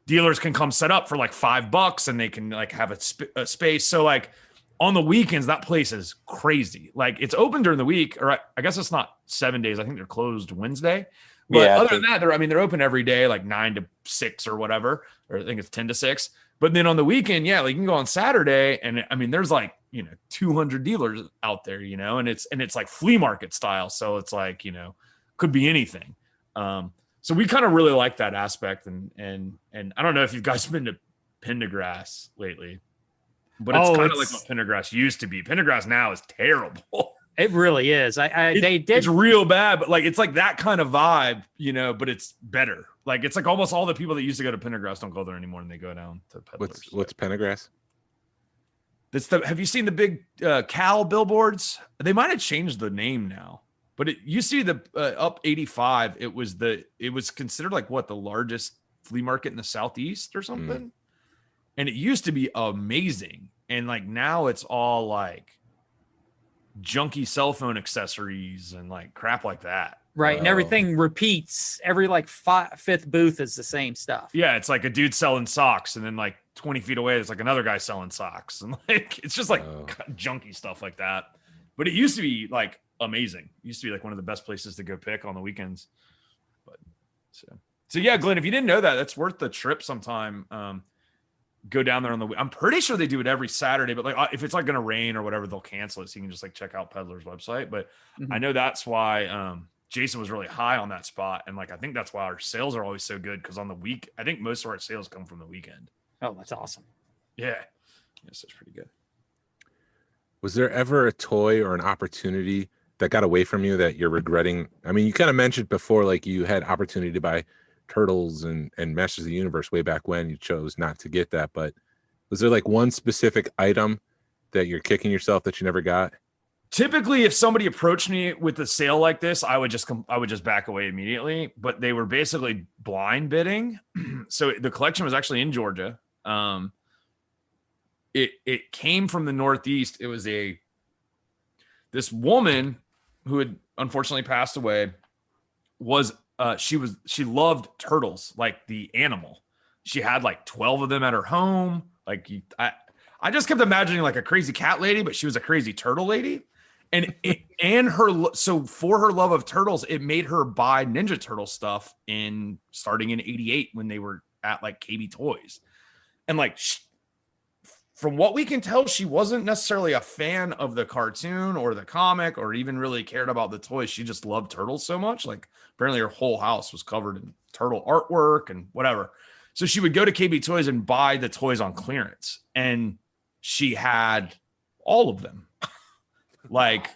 dealers can come set up for like $5 and they can like have a space. So like on the weekends, that place is crazy. Like it's open during the week, or I guess it's not 7 days. I think they're closed Wednesday. But Yeah, other than that, they're open every day, like 9 to 6 or whatever, or I think it's 10 to 6. But then on the weekend, yeah, like you can go on Saturday, and I mean, there's like 200 dealers out there, and it's like flea market style, so it's like could be anything. So we kind of really like that aspect, and I don't know if you guys been to Pendergrass lately, but it's kind of like what Pendergrass used to be. Pendergrass now is terrible. It really is. They did. It's real bad, but like it's like that kind of vibe, but it's better. Like it's like almost all the people that used to go to Pendergrass don't go there anymore, and they go down to Peddlers. What's Pendergrass? Have you seen the big Cal billboards? They might have changed the name now, but it used to be the up 85. It was considered like the largest flea market in the Southeast or something, and it used to be amazing. And like now it's all like junky cell phone accessories and like crap like that. Right. And everything repeats. Every like fifth booth is the same stuff. Yeah. It's like a dude selling socks, and then like 20 feet away, there's like another guy selling socks. And like, it's just like junky stuff like that. But it used to be like amazing. It used to be like one of the best places to go pick on the weekends. But so yeah, Glenn, if you didn't know that, that's worth the trip sometime. Go down there I'm pretty sure they do it every Saturday, but like if it's like going to rain or whatever, they'll cancel it. So you can just like check out Peddler's website. But I know that's why Jason was really high on that spot. And like, I think that's why our sales are always so good. Cause on the week, I think most of our sales come from the weekend. Oh, that's awesome. Yeah. Yes, that's pretty good. Was there ever a toy or an opportunity that got away from you that you're regretting? I mean, you kind of mentioned before, like you had opportunity to buy Turtles and Masters of the Universe way back when. You chose not to get that, but was there like one specific item that you're kicking yourself that you never got? Typically, if somebody approached me with a sale like this, I would just back away immediately. But they were basically blind bidding. So the collection was actually in Georgia. It came from the Northeast. It was this woman who had unfortunately passed away. She loved turtles, like the animal. She had like 12 of them at her home. Like I just kept imagining like a crazy cat lady, but she was a crazy turtle lady. And so for her love of turtles, it made her buy Ninja Turtle stuff starting in 88 when they were at like KB Toys. And like, from what we can tell, she wasn't necessarily a fan of the cartoon or the comic or even really cared about the toys. She just loved turtles so much. Like apparently her whole house was covered in turtle artwork and whatever. So she would go to KB Toys and buy the toys on clearance. And she had all of them. Like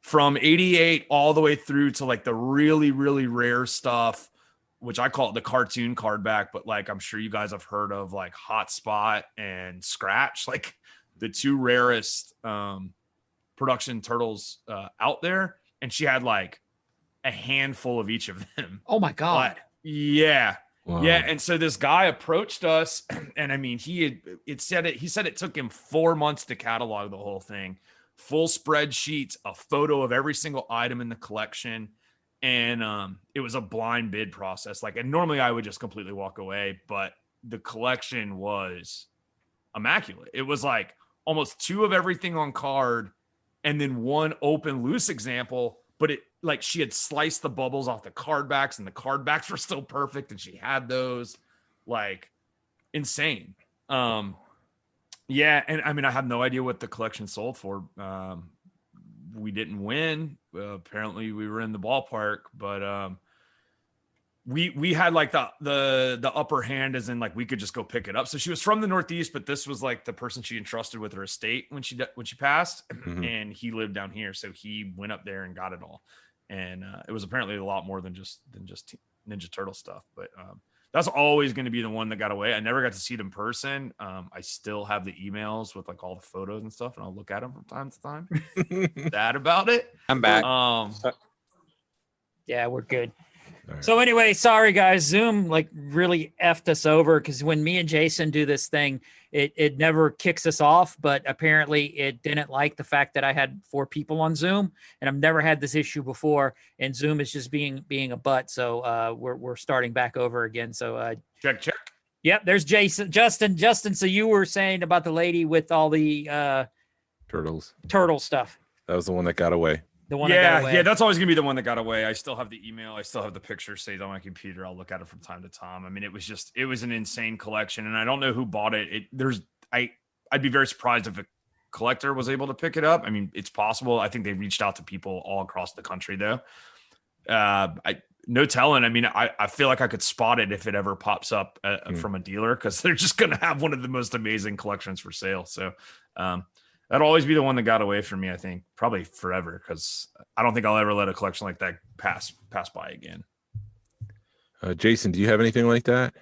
from 88 all the way through to like the really, really rare stuff, which I call it the cartoon card back. But like, I'm sure you guys have heard of like Hotspot and Scratch, like the 2 rarest production turtles out there. And she had like a handful of each of them. Oh my God. Yeah. Wow. Yeah. And so this guy approached us, and I mean, he said it took him 4 months to catalog the whole thing. Full spreadsheets, a photo of every single item in the collection. And it was a blind bid process. Like, and normally I would just completely walk away, but the collection was immaculate. It was like almost 2 of everything on card and then 1 open loose example, but it like she had sliced the bubbles off the card backs and the card backs were still perfect. And she had those, like, insane. Yeah. And I mean, I have no idea what the collection sold for. We didn't win. Apparently we were in the ballpark, but we had like the upper hand, as in like we could just go pick it up. So she was from the Northeast, but this was like the person she entrusted with her estate when she passed, and he lived down here, so he went up there and got it all. And it was apparently a lot more than just Ninja Turtle stuff. But that's always going to be the one that got away. I never got to see it in person. I still have the emails with like all the photos and stuff, and I'll look at them from time to time. Sad about it. I'm back. Yeah, we're good. Right. So anyway, sorry guys, Zoom like really effed us over, because when me and Jason do this thing, it never kicks us off, but apparently it didn't like the fact that I had 4 people on Zoom, and I've never had this issue before, and Zoom is just being a butt. So we're starting back over again. So check. Yep, there's Justin. So you were saying about the lady with all the turtle stuff. That was the one that got away. The one that got away. Yeah, that's always gonna be the one that got away. I still have the email. I still have the picture saved on my computer. I'll look at it from time to time. I mean, it was an insane collection, and I don't know who bought it. I'd be very surprised if a collector was able to pick it up. I mean, it's possible. I think they reached out to people all across the country, though. No telling. I mean, I feel like I could spot it if it ever pops up from a dealer, because they're just gonna have one of the most amazing collections for sale. So. That'll always be the one that got away from me, I think, probably forever, because I don't think I'll ever let a collection like that pass by again. Jason, do you have anything like that?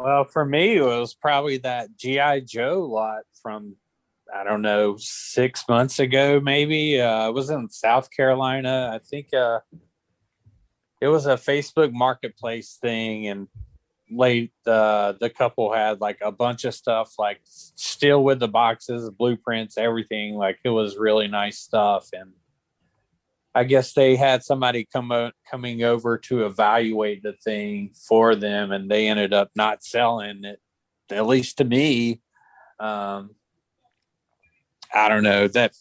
Well, for me, it was probably that G.I. Joe lot from, I don't know, 6 months ago, maybe. It was in South Carolina. I think it was a Facebook marketplace thing, and the couple had like a bunch of stuff, like still with the boxes, blueprints, everything. Like, it was really nice stuff. And I guess they had somebody coming over to evaluate the thing for them, and they ended up not selling it, at least to me. I don't know, that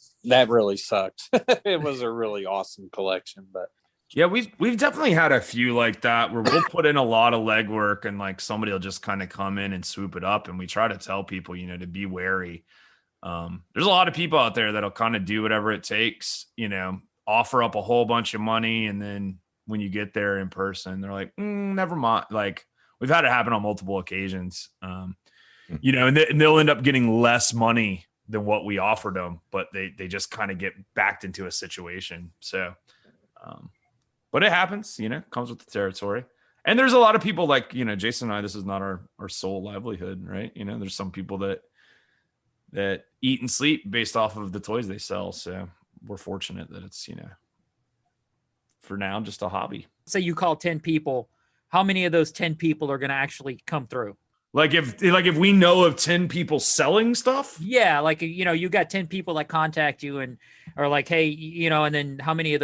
really sucked. It was a really awesome collection, but yeah, we've definitely had a few like that where we'll put in a lot of legwork, and like somebody will just kind of come in and swoop it up, and we try to tell people, to be wary. There's a lot of people out there that'll kind of do whatever it takes, offer up a whole bunch of money, and then when you get there in person, they're like, never mind. Like, we've had it happen on multiple occasions, and they'll end up getting less money than what we offered them, but they just kind of get backed into a situation. So, but it happens, comes with the territory. And there's a lot of people like, Jason and I, this is not our sole livelihood, right? There's some people that eat and sleep based off of the toys they sell. So we're fortunate that it's, for now, just a hobby. Say you call 10 people, how many of those 10 people are going to actually come through? Like if we know of 10 people selling stuff? Yeah. Like, you got 10 people that contact you and are like, hey, and then how many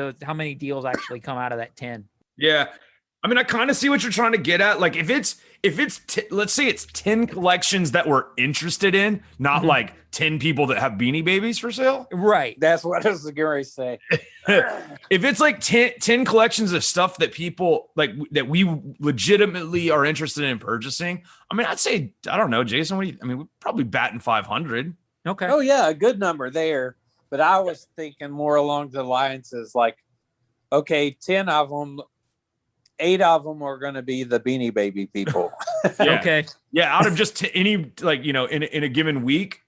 deals actually come out of that 10? Yeah. I mean, I kind of see what you're trying to get at. Like if it's let's say it's 10 collections that we're interested in, not like 10 people that have Beanie Babies for sale. Right. that's what I was going to say. If it's like 10 collections of stuff that people like, that we legitimately are interested in purchasing, I mean, I'd say, I don't know, Jason, we're probably batting 500. Okay. Oh yeah, a good number there. But I was thinking more along the lines as like, okay, 10 of them, 8 of them are going to be the Beanie Baby people. Yeah. Okay. Yeah. Out of just any, like, in a given week,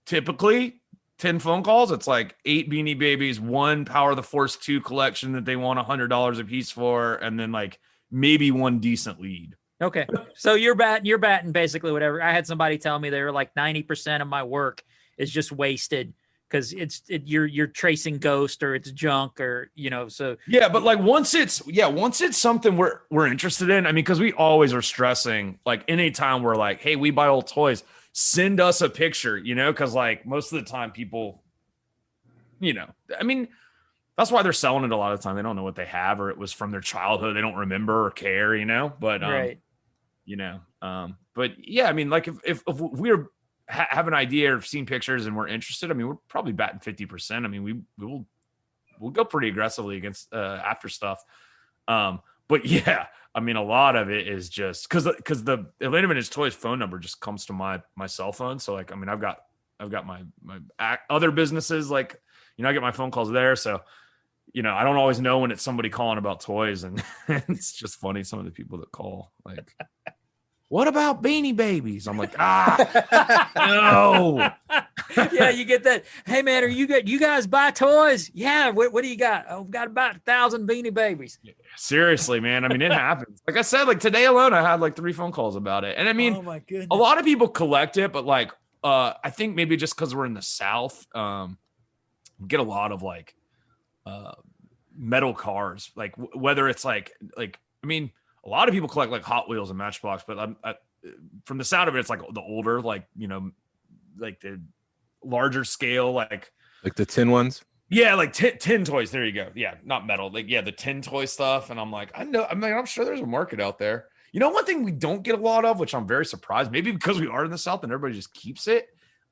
typically 10 phone calls, it's like 8 Beanie Babies, 1 Power of the Force 2 collection that they want $100 a piece for, and then like maybe 1 decent lead. Okay. So you're batting basically whatever. I had somebody tell me they were like 90% of my work is just wasted because you're tracing ghost or it's junk or, so. Yeah. But like once it's something we're interested in, I mean, cause we always are stressing, like anytime we're like, hey, we buy old toys, send us a picture, cause like most of the time people, I mean, that's why they're selling it a lot of the time. They don't know what they have, or it was from their childhood. They don't remember or care, but, right. But yeah, I mean, like if we're have an idea or seen pictures and we're interested, I mean, we're probably batting 50%. I mean, we'll go pretty aggressively against after stuff. But yeah, I mean, a lot of it is just because the Atlanta Vintage Toys phone number just comes to my cell phone. So like, I mean, I've got my other businesses, like, I get my phone calls there. So I don't always know when it's somebody calling about toys, and it's just funny. Some of the people that call, like, what about Beanie Babies? I'm like, no. Yeah, you get that. Hey man, you guys buy toys? Yeah. What do you got? Oh, we've got about 1,000 Beanie Babies. Seriously, man. I mean, it happens. Like I said, like today alone, I had like 3 phone calls about it. And I mean, oh my goodness, a lot of people collect it, but like, I think maybe just because we're in the South, we get a lot of like metal cars, like whether it's like, I mean, a lot of people collect like Hot Wheels and Matchbox, but from the sound of it, it's like the older, like, like the larger scale, like the tin ones. Yeah, like tin toys. There you go. Yeah, not metal. Like, yeah, the tin toy stuff. And I'm like, I'm sure there's a market out there. One thing we don't get a lot of, which I'm very surprised, maybe because we are in the South and everybody just keeps it.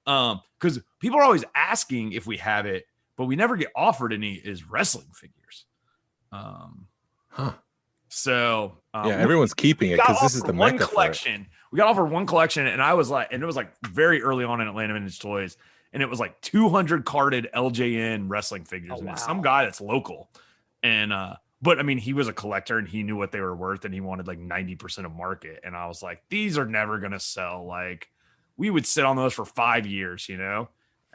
Because people are always asking if we have it, but we never get offered any, is wrestling figures. So yeah, everyone's keeping it because this is the mecca collection. We got offered one collection, and it was like very early on in Atlanta Vintage Toys. And it was like 200 carded LJN wrestling figures. Oh, wow. And some guy that's local. And, but I mean, he was a collector and he knew what they were worth and he wanted like 90% of market. And I was like, these are never going to sell. Like, we would sit on those for 5 years, And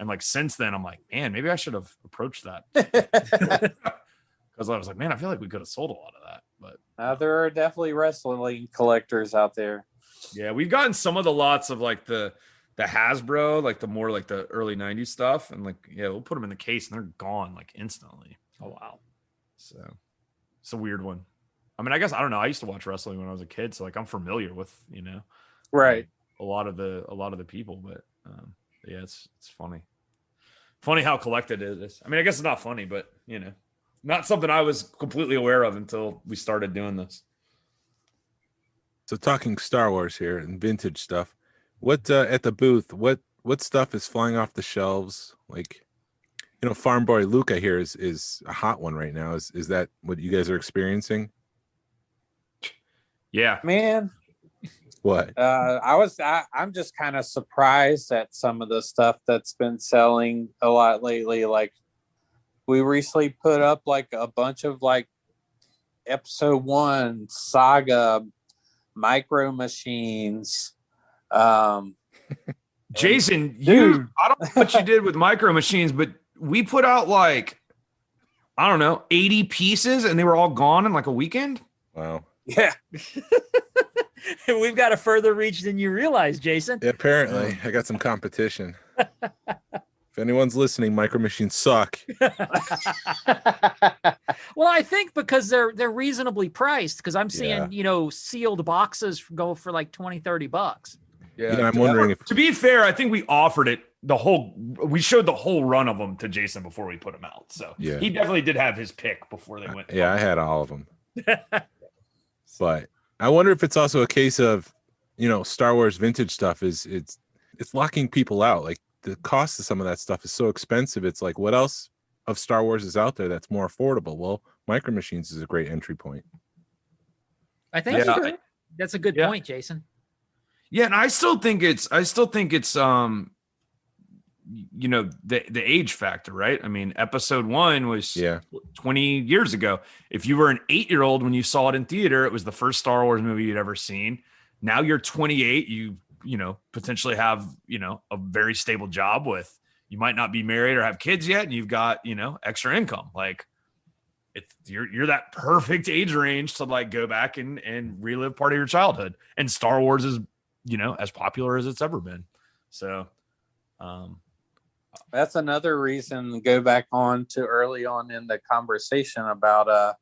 like, since then, I'm like, man, maybe I should have approached that. Because I was like, man, I feel like we could have sold a lot of that. But there are definitely wrestling collectors out there. Yeah, we've gotten some of the lots of like the Hasbro, like the more like the early 90s stuff, and like, yeah, we'll put them in the case and they're gone like instantly. Oh wow. So it's a weird one. I mean, I guess I don't know. I used to watch wrestling when I was a kid, so like I'm familiar with, right, a lot of the people, but yeah, it's funny how collected it is. I mean, I guess it's not funny, but not something I was completely aware of until we started doing this. So talking Star Wars here and vintage stuff, what at the booth, what stuff is flying off the shelves? Like, Farm Boy Luke, I hear is a hot one right now. Is that what you guys are experiencing? Yeah, man. What? I'm just kind of surprised at some of the stuff that's been selling a lot lately. Like, we recently put up like a bunch of like Episode 1 Saga Micro Machines. Jason, dude, I don't know what you did with Micro Machines, but we put out like, I don't know, 80 pieces and they were all gone in like a weekend. Wow. Yeah. We've got a further reach than you realize, Jason. Yeah, apparently I got some competition. If anyone's listening, Micro Machines suck. Well, I think because they're reasonably priced, because I'm seeing, sealed boxes go for like $20-$30. Yeah, I'm wondering if, to be fair, I think we offered it we showed the whole run of them to Jason before we put them out. So yeah, he definitely did have his pick before they went. Yeah, I had all of them. But I wonder if it's also a case of, Star Wars vintage stuff it's locking people out. Like, the cost of some of that stuff is so expensive. It's like, what else of Star Wars is out there that's more affordable? Well, Micro Machines is a great entry point. I think that's a good point, Jason. Yeah, and I still think it's the age factor, right? I mean, Episode 1 was 20 years ago. If you were an 8-year-old when you saw it in theater, it was the first Star Wars movie you'd ever seen. Now you're 28, you potentially have, a very stable job with, you might not be married or have kids yet, and you've got, extra income. Like, you're that perfect age range to like go back and relive part of your childhood. And Star Wars is, as popular as it's ever been. So, that's another reason to go back on to early on in the conversation about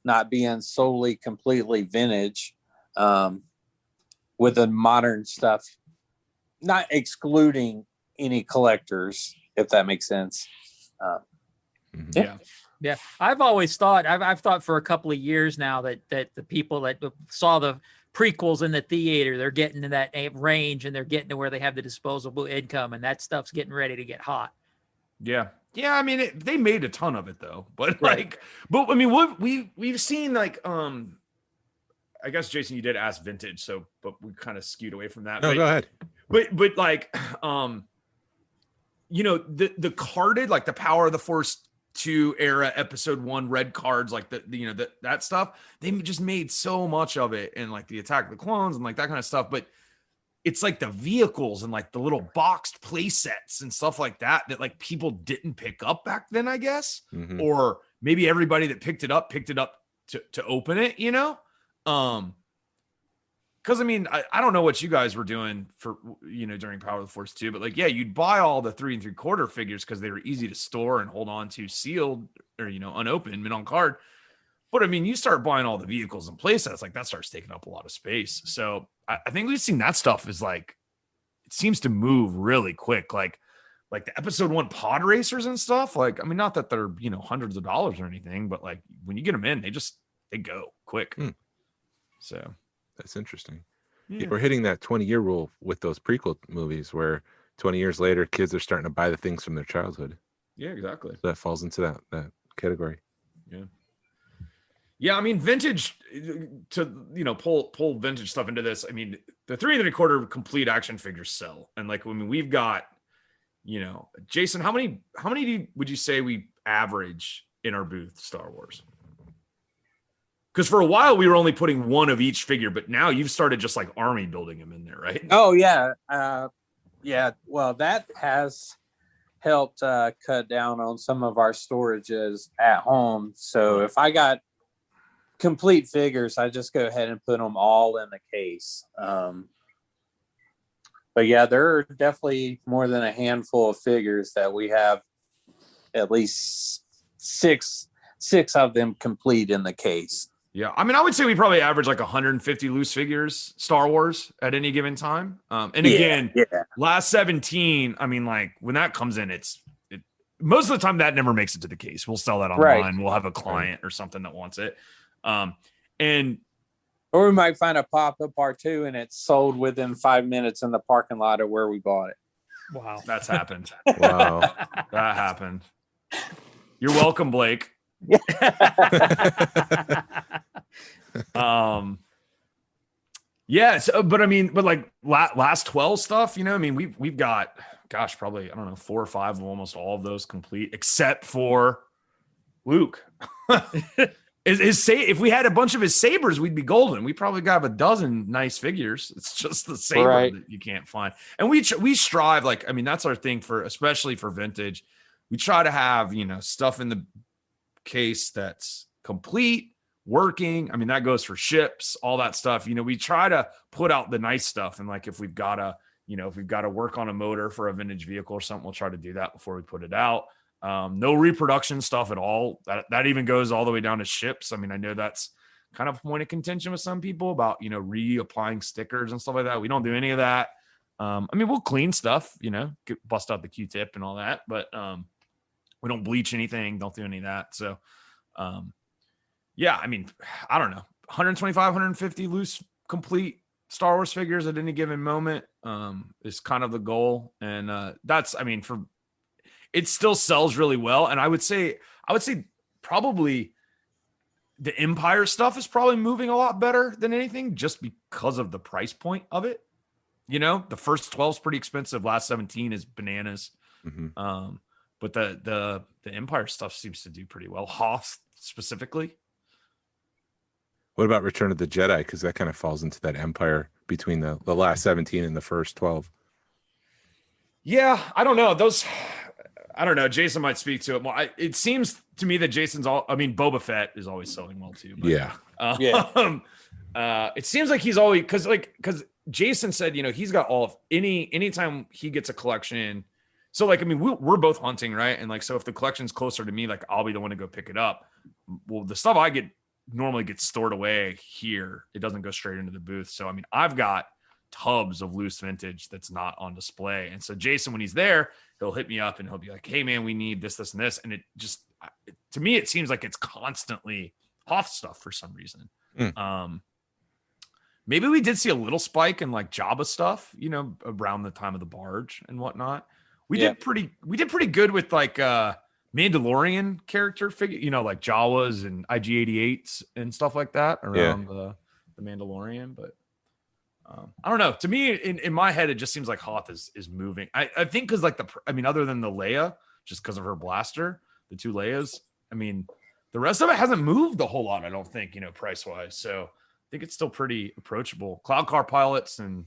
not being solely completely vintage, with the modern stuff, not excluding any collectors, if that makes sense. Yeah. I've always thought, I've thought for a couple of years now that the people that saw the prequels in the theater, they're getting to that range and they're getting to where they have the disposable income, and that stuff's getting ready to get hot. Yeah. I mean, they made a ton of it though, but I mean, we've seen like, I guess Jason, you did ask vintage, but we kind of skewed away from that. No, go ahead. But like, the carded, like the Power of the Force 2 era episode 1 red cards, like that stuff. They just made so much of it, and like the Attack of the Clones and like that kind of stuff. But it's like the vehicles and like the little boxed play sets and stuff like that like people didn't pick up back then, I guess. Mm-hmm. Or maybe everybody that picked it up to open it, because I mean, I don't know what you guys were doing for, during Power of the Force 2, but like, yeah, you'd buy all the 3 3/4 figures because they were easy to store and hold on to sealed or, unopened, mint on card. But I mean, you start buying all the vehicles and play sets, like that starts taking up a lot of space. So I think we've seen that stuff is like, it seems to move really quick. Like the episode 1 pod racers and stuff. Like, I mean, not that they're, hundreds of dollars or anything, but like when you get them in, they go quick. So that's interesting. yeah. We're hitting that 20-year rule with those prequel movies where 20 years later, kids are starting to buy the things from their childhood. Yeah, exactly. So that falls into that category. Yeah. Yeah, I mean, vintage to pull vintage stuff into this. I mean, the 3 3/4 complete action figures sell, and like, I mean, we've got, Jason, how many would you say we average in our booth Star Wars? Because for a while we were only putting 1 of each figure, but now you've started just like army building them in there, right? Oh yeah, yeah. Well, that has helped cut down on some of our storages at home. So if I got complete figures, I just go ahead and put them all in the case. But yeah, there are definitely more than a handful of figures that we have at least six of them complete in the case. Yeah, I mean, I would say we probably average like 150 loose figures Star Wars at any given time. And again, last 17, I mean, like when that comes in, most of the time that never makes it to the case. We'll sell that online. Right. We'll have a client or something that wants it. Or we might find a pop-up R2 and it's sold within 5 minutes in the parking lot of where we bought it. Wow. That's happened. Wow. That happened. You're welcome, Blake. Yeah, so, but I mean, but like last 12 stuff, I mean, we've got, gosh, probably, I don't know, 4 or 5 of almost all of those complete, except for Luke. If we had a bunch of his sabers, we'd be golden. We probably got a dozen nice figures. It's just the saber that you can't find. And we strive, like, I mean, that's our thing especially for vintage. We try to have, stuff in the case that's complete, working. I mean, that goes for ships, all that stuff. We try to put out the nice stuff. And like, if we've got to work on a motor for a vintage vehicle or something, we'll try to do that before we put it out. No reproduction stuff at all. That even goes all the way down to ships. I mean, I know that's kind of a point of contention with some people about, reapplying stickers and stuff like that. We don't do any of that. I mean, we'll clean stuff, bust out the Q-tip and all that, but we don't bleach anything, don't do any of that. So, yeah, I mean, I don't know, 125, 150 loose complete Star Wars figures at any given moment is kind of the goal. And that's, I mean, it still sells really well. And I would say probably the Empire stuff is probably moving a lot better than anything just because of the price point of it. The first 12 is pretty expensive. Last 17 is bananas. Mm-hmm. But the Empire stuff seems to do pretty well. Hoth specifically. What about Return of the Jedi? Because that kind of falls into that Empire between the last 17 and the first 12. Yeah, I don't know. I don't know. Jason might speak to it more. It seems to me that Boba Fett is always selling well too. But, it seems like he's always because Jason said, he's got all of anytime he gets a collection. So like, I mean, we're both hunting, right? And like, so if the collection's closer to me, like I'll be the one to go pick it up. Well, the stuff I get normally gets stored away here. It doesn't go straight into the booth. So, I mean, I've got tubs of loose vintage that's not on display. And so Jason, when he's there, he'll hit me up and he'll be like, hey man, we need this, this, and this. And it just, to me, it seems like it's constantly Hoth stuff for some reason. Maybe we did see a little spike in like Jabba stuff, around the time of the barge and whatnot. We did pretty good with like Mandalorian character figure, like Jawas and IG-88s and stuff like that around the Mandalorian. But I don't know. To me, in my head, it just seems like Hoth is moving. I think because like other than the Leia, just because of her blaster, the two Leias. I mean, the rest of it hasn't moved a whole lot, I don't think, price wise. So I think it's still pretty approachable. Cloud car pilots and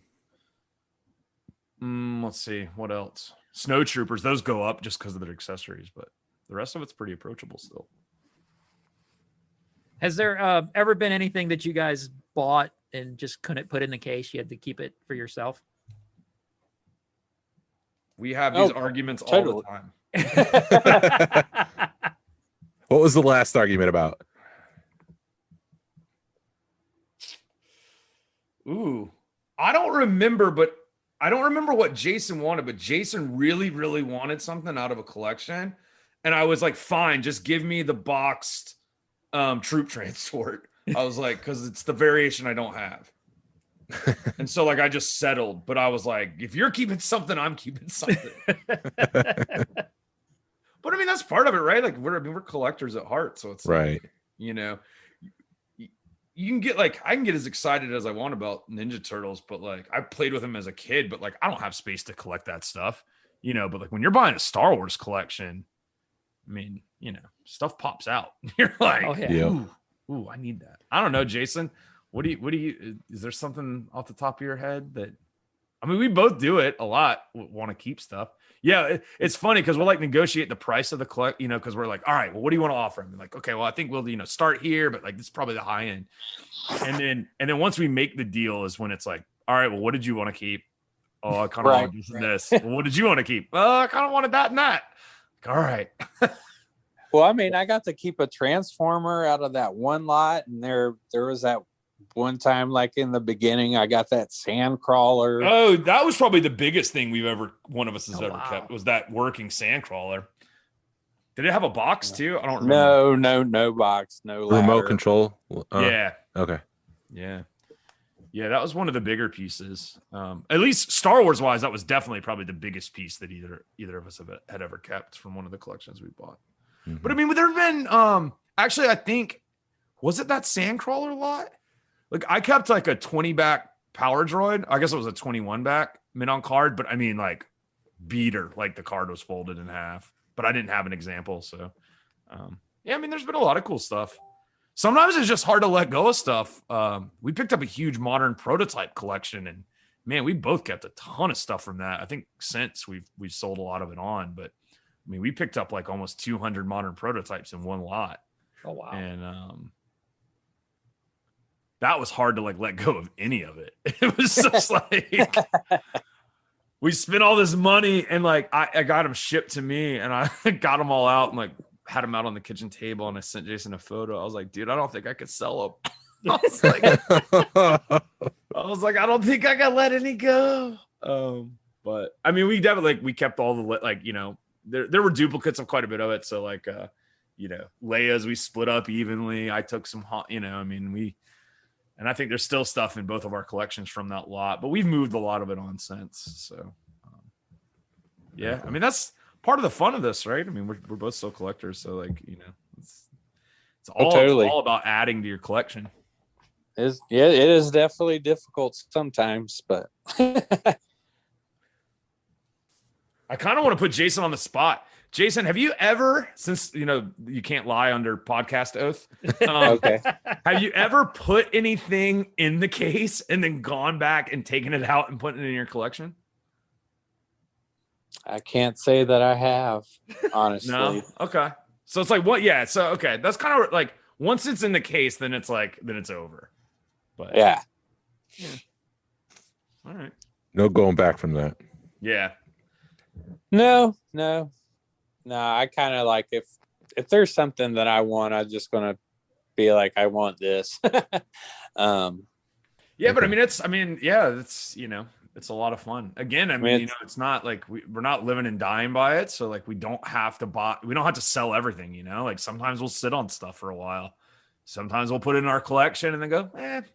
let's see what else. Snow troopers, those go up just because of their accessories, but the rest of it's pretty approachable still. Has there ever been anything that you guys bought and just couldn't put in the case? You had to keep it for yourself? We have these arguments all the time. What was the last argument about? Ooh, I don't remember what Jason wanted, but Jason really, really wanted something out of a collection. And I was like, fine, just give me the boxed troop transport. I was like, because it's the variation I don't have. And so like I just settled, but I was like, if you're keeping something, I'm keeping something. But I mean, that's part of it, right? Like we're collectors at heart. So it's right. Like, you can get like, I can get as excited as I want about Ninja Turtles, but like I played with them as a kid, but like I don't have space to collect that stuff, but like when you're buying a Star Wars collection, I mean, stuff pops out. You're like, oh, yeah. Ooh, I need that. I don't know, Jason. What do you, is there something off the top of your head that, I mean, we both do it a lot, want to keep stuff. Yeah. It's funny because we'll like negotiate the price of the collect, because we're like, all right, well, what do you want to offer him? Like, okay, well, I think we'll, start here, but like, this is probably the high end. And then once we make the deal is when it's like, all right, well, what did you want to keep? Oh, I kind of want this and this. Well, what did you want to keep? I kind of wanted that and that. Like, all right. Well, I mean, I got to keep a Transformer out of that one lot, and there was that one time, like in the beginning, I got that Sandcrawler. Oh, that was probably the biggest thing one of us has ever kept, was that working Sandcrawler. Did it have a box too? I don't remember. No box, no ladder. Remote control. Yeah. Okay. Yeah. Yeah, that was one of the bigger pieces. At least Star Wars wise, that was definitely probably the biggest piece that either of us had ever kept from one of the collections we bought. Mm-hmm. But I mean, there have been actually, I think, was it that Sandcrawler lot? Like I kept like a 20 back Power Droid. I guess it was a 21 back mint on card, but I mean like beater, like the card was folded in half, but I didn't have an example. So yeah, I mean, there's been a lot of cool stuff. Sometimes it's just hard to let go of stuff. We picked up a huge modern prototype collection, and man, we both kept a ton of stuff from that. I think since we've sold a lot of it on, but I mean, we picked up like almost 200 modern prototypes in one lot. Oh wow! And that was hard to like let go of any of it. It was just like we spent all this money, and like I got them shipped to me, and I got them all out and like had them out on the kitchen table, and I sent Jason a photo. I was like, dude, I don't think I could sell them. I was like, I don't think I can let any go. But I mean, we definitely we kept all the there were duplicates of quite a bit of it. So like Leia's we split up evenly. I took some and I think there's still stuff in both of our collections from that lot, but we've moved a lot of it on since. So yeah, I mean, that's part of the fun of this, right? I mean, we're both still collectors, so like it's all about adding to your collection. It is definitely difficult sometimes, but I kind of want to put Jason on the spot. Jason, have you ever, since you can't lie under podcast oath, okay, have you ever put anything in the case and then gone back and taken it out and put it in your collection? I can't say that I have, honestly. No? Okay. So it's like what? Yeah. So okay, that's kind of like once it's in the case, then it's over. But yeah. All right. No going back from that. Yeah. No. I kind of like if there's something that I want, I'm just gonna be like, I want this. Yeah, but I mean, it's a lot of fun. Again, I mean, it's not like we're not living and dying by it. So like we don't have to sell everything, like sometimes we'll sit on stuff for a while. Sometimes we'll put it in our collection and then go,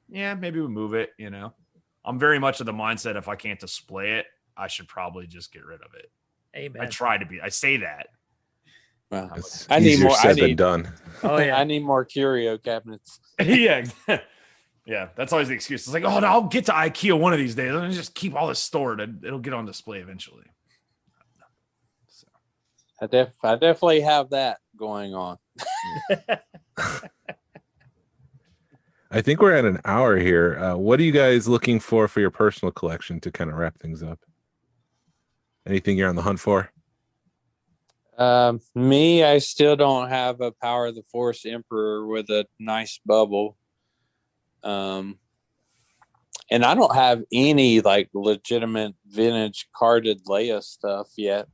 yeah, maybe we move it, I'm very much of the mindset, if I can't display it, I should probably just get rid of it. Amen. I say that. Well, it's I need more said than done. Oh yeah. I need more curio cabinets. Yeah. Yeah, that's always the excuse. It's like, oh, no, I'll get to IKEA one of these days. Let me just keep all this stored, and it'll get on display eventually. So. I definitely have that going on. I think we're at an hour here. What are you guys looking for your personal collection to kind of wrap things up? Anything you're on the hunt for? Me, I still don't have a Power of the Force Emperor with a nice bubble. And I don't have any like legitimate vintage carded Leia stuff yet.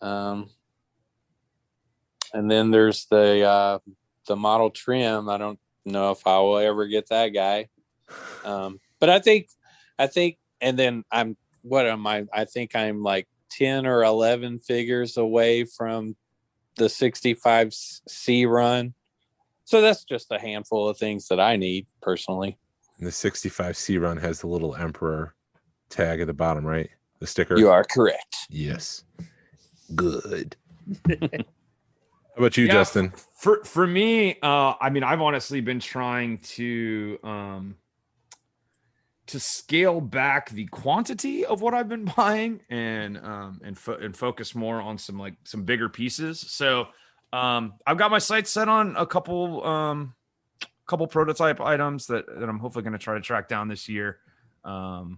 And then there's the model trim. I don't know if I will ever get that guy. But I think, and then what am I? I think I'm like 10 or 11 figures away from the 65C run. So that's just a handful of things that I need personally. And the 65C run has the little Emperor tag at the bottom, right? The sticker. You are correct. Yes. Good. How about you, Justin? For me, I mean, I've honestly been trying to scale back the quantity of what I've been buying and focus more on some bigger pieces. So I've got my sights set on a couple prototype items that I'm hopefully going to try to track down this year. Got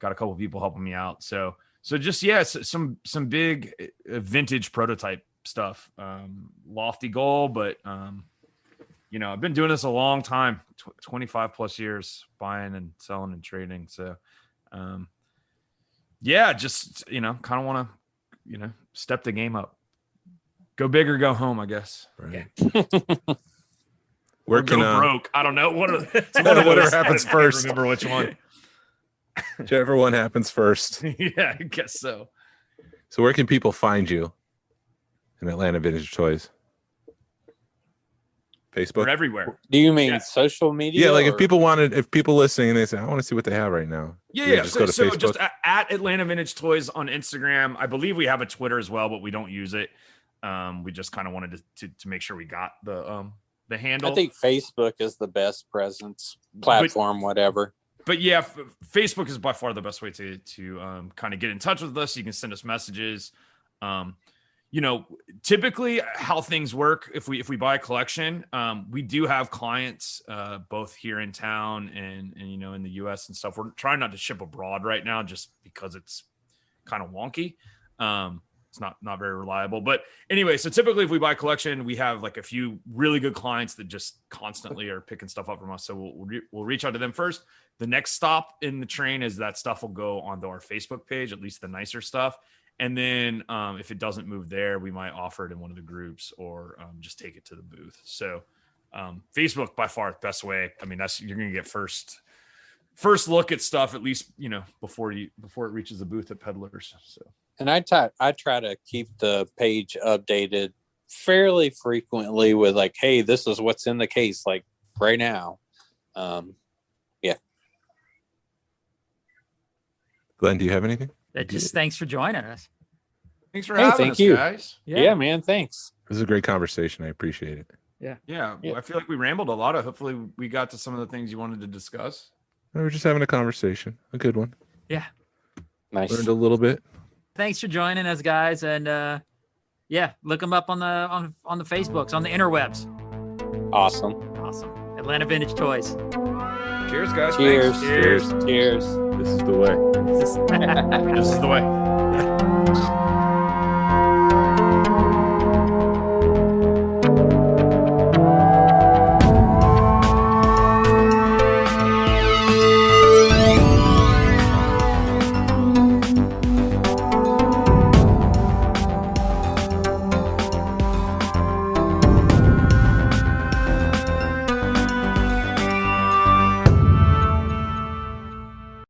a couple people helping me out. So just some big vintage prototype stuff. Lofty goal, but I've been doing this a long time, 25 plus years, buying and selling and trading. So just kind of want to step the game up, go big or go home, I guess. Right. Where can broke? I don't know. Whatever happens first. I remember which one. Whichever one happens first. Yeah, I guess so. So where can people find you in Atlanta Vintage Toys? Facebook? We're everywhere. Do you mean social media? Yeah, like if people listening and they say, I want to see what they have right now. Yeah. Just go to Facebook. Just at Atlanta Vintage Toys on Instagram. I believe we have a Twitter as well, but we don't use it. We just kind of wanted to make sure we got the handle. I think Facebook is the best presence platform, whatever. But yeah, Facebook is by far the best way to kind of get in touch with us. You can send us messages. Typically how things work, if we buy a collection, we do have clients both here in town and in the US and stuff. We're trying not to ship abroad right now just because it's kind of wonky. It's not very reliable. But anyway, so typically if we buy a collection, we have like a few really good clients that just constantly are picking stuff up from us. So we'll reach out to them first. The next stop in the train is that stuff will go onto our Facebook page, at least the nicer stuff. And then if it doesn't move there, we might offer it in one of the groups or just take it to the booth. So Facebook by far the best way. I mean, you're going to get first look at stuff, at least, before it reaches the booth at Peddlers. So. And I try to keep the page updated fairly frequently with like, hey, this is what's in the case, like right now. Glenn, do you have anything? Thanks for joining us. Thanks for having us, guys. Yeah, man. Thanks. This is a great conversation. I appreciate it. Yeah. I feel like we rambled a lot. Hopefully we got to some of the things you wanted to discuss. We were just having a conversation. A good one. Yeah. Nice. Learned a little bit. Thanks for joining us, guys. And look them up on the Facebooks, on the interwebs. Awesome. Atlanta Vintage Toys. Cheers, guys. Cheers. Thanks. Cheers. This is the way. This is the way.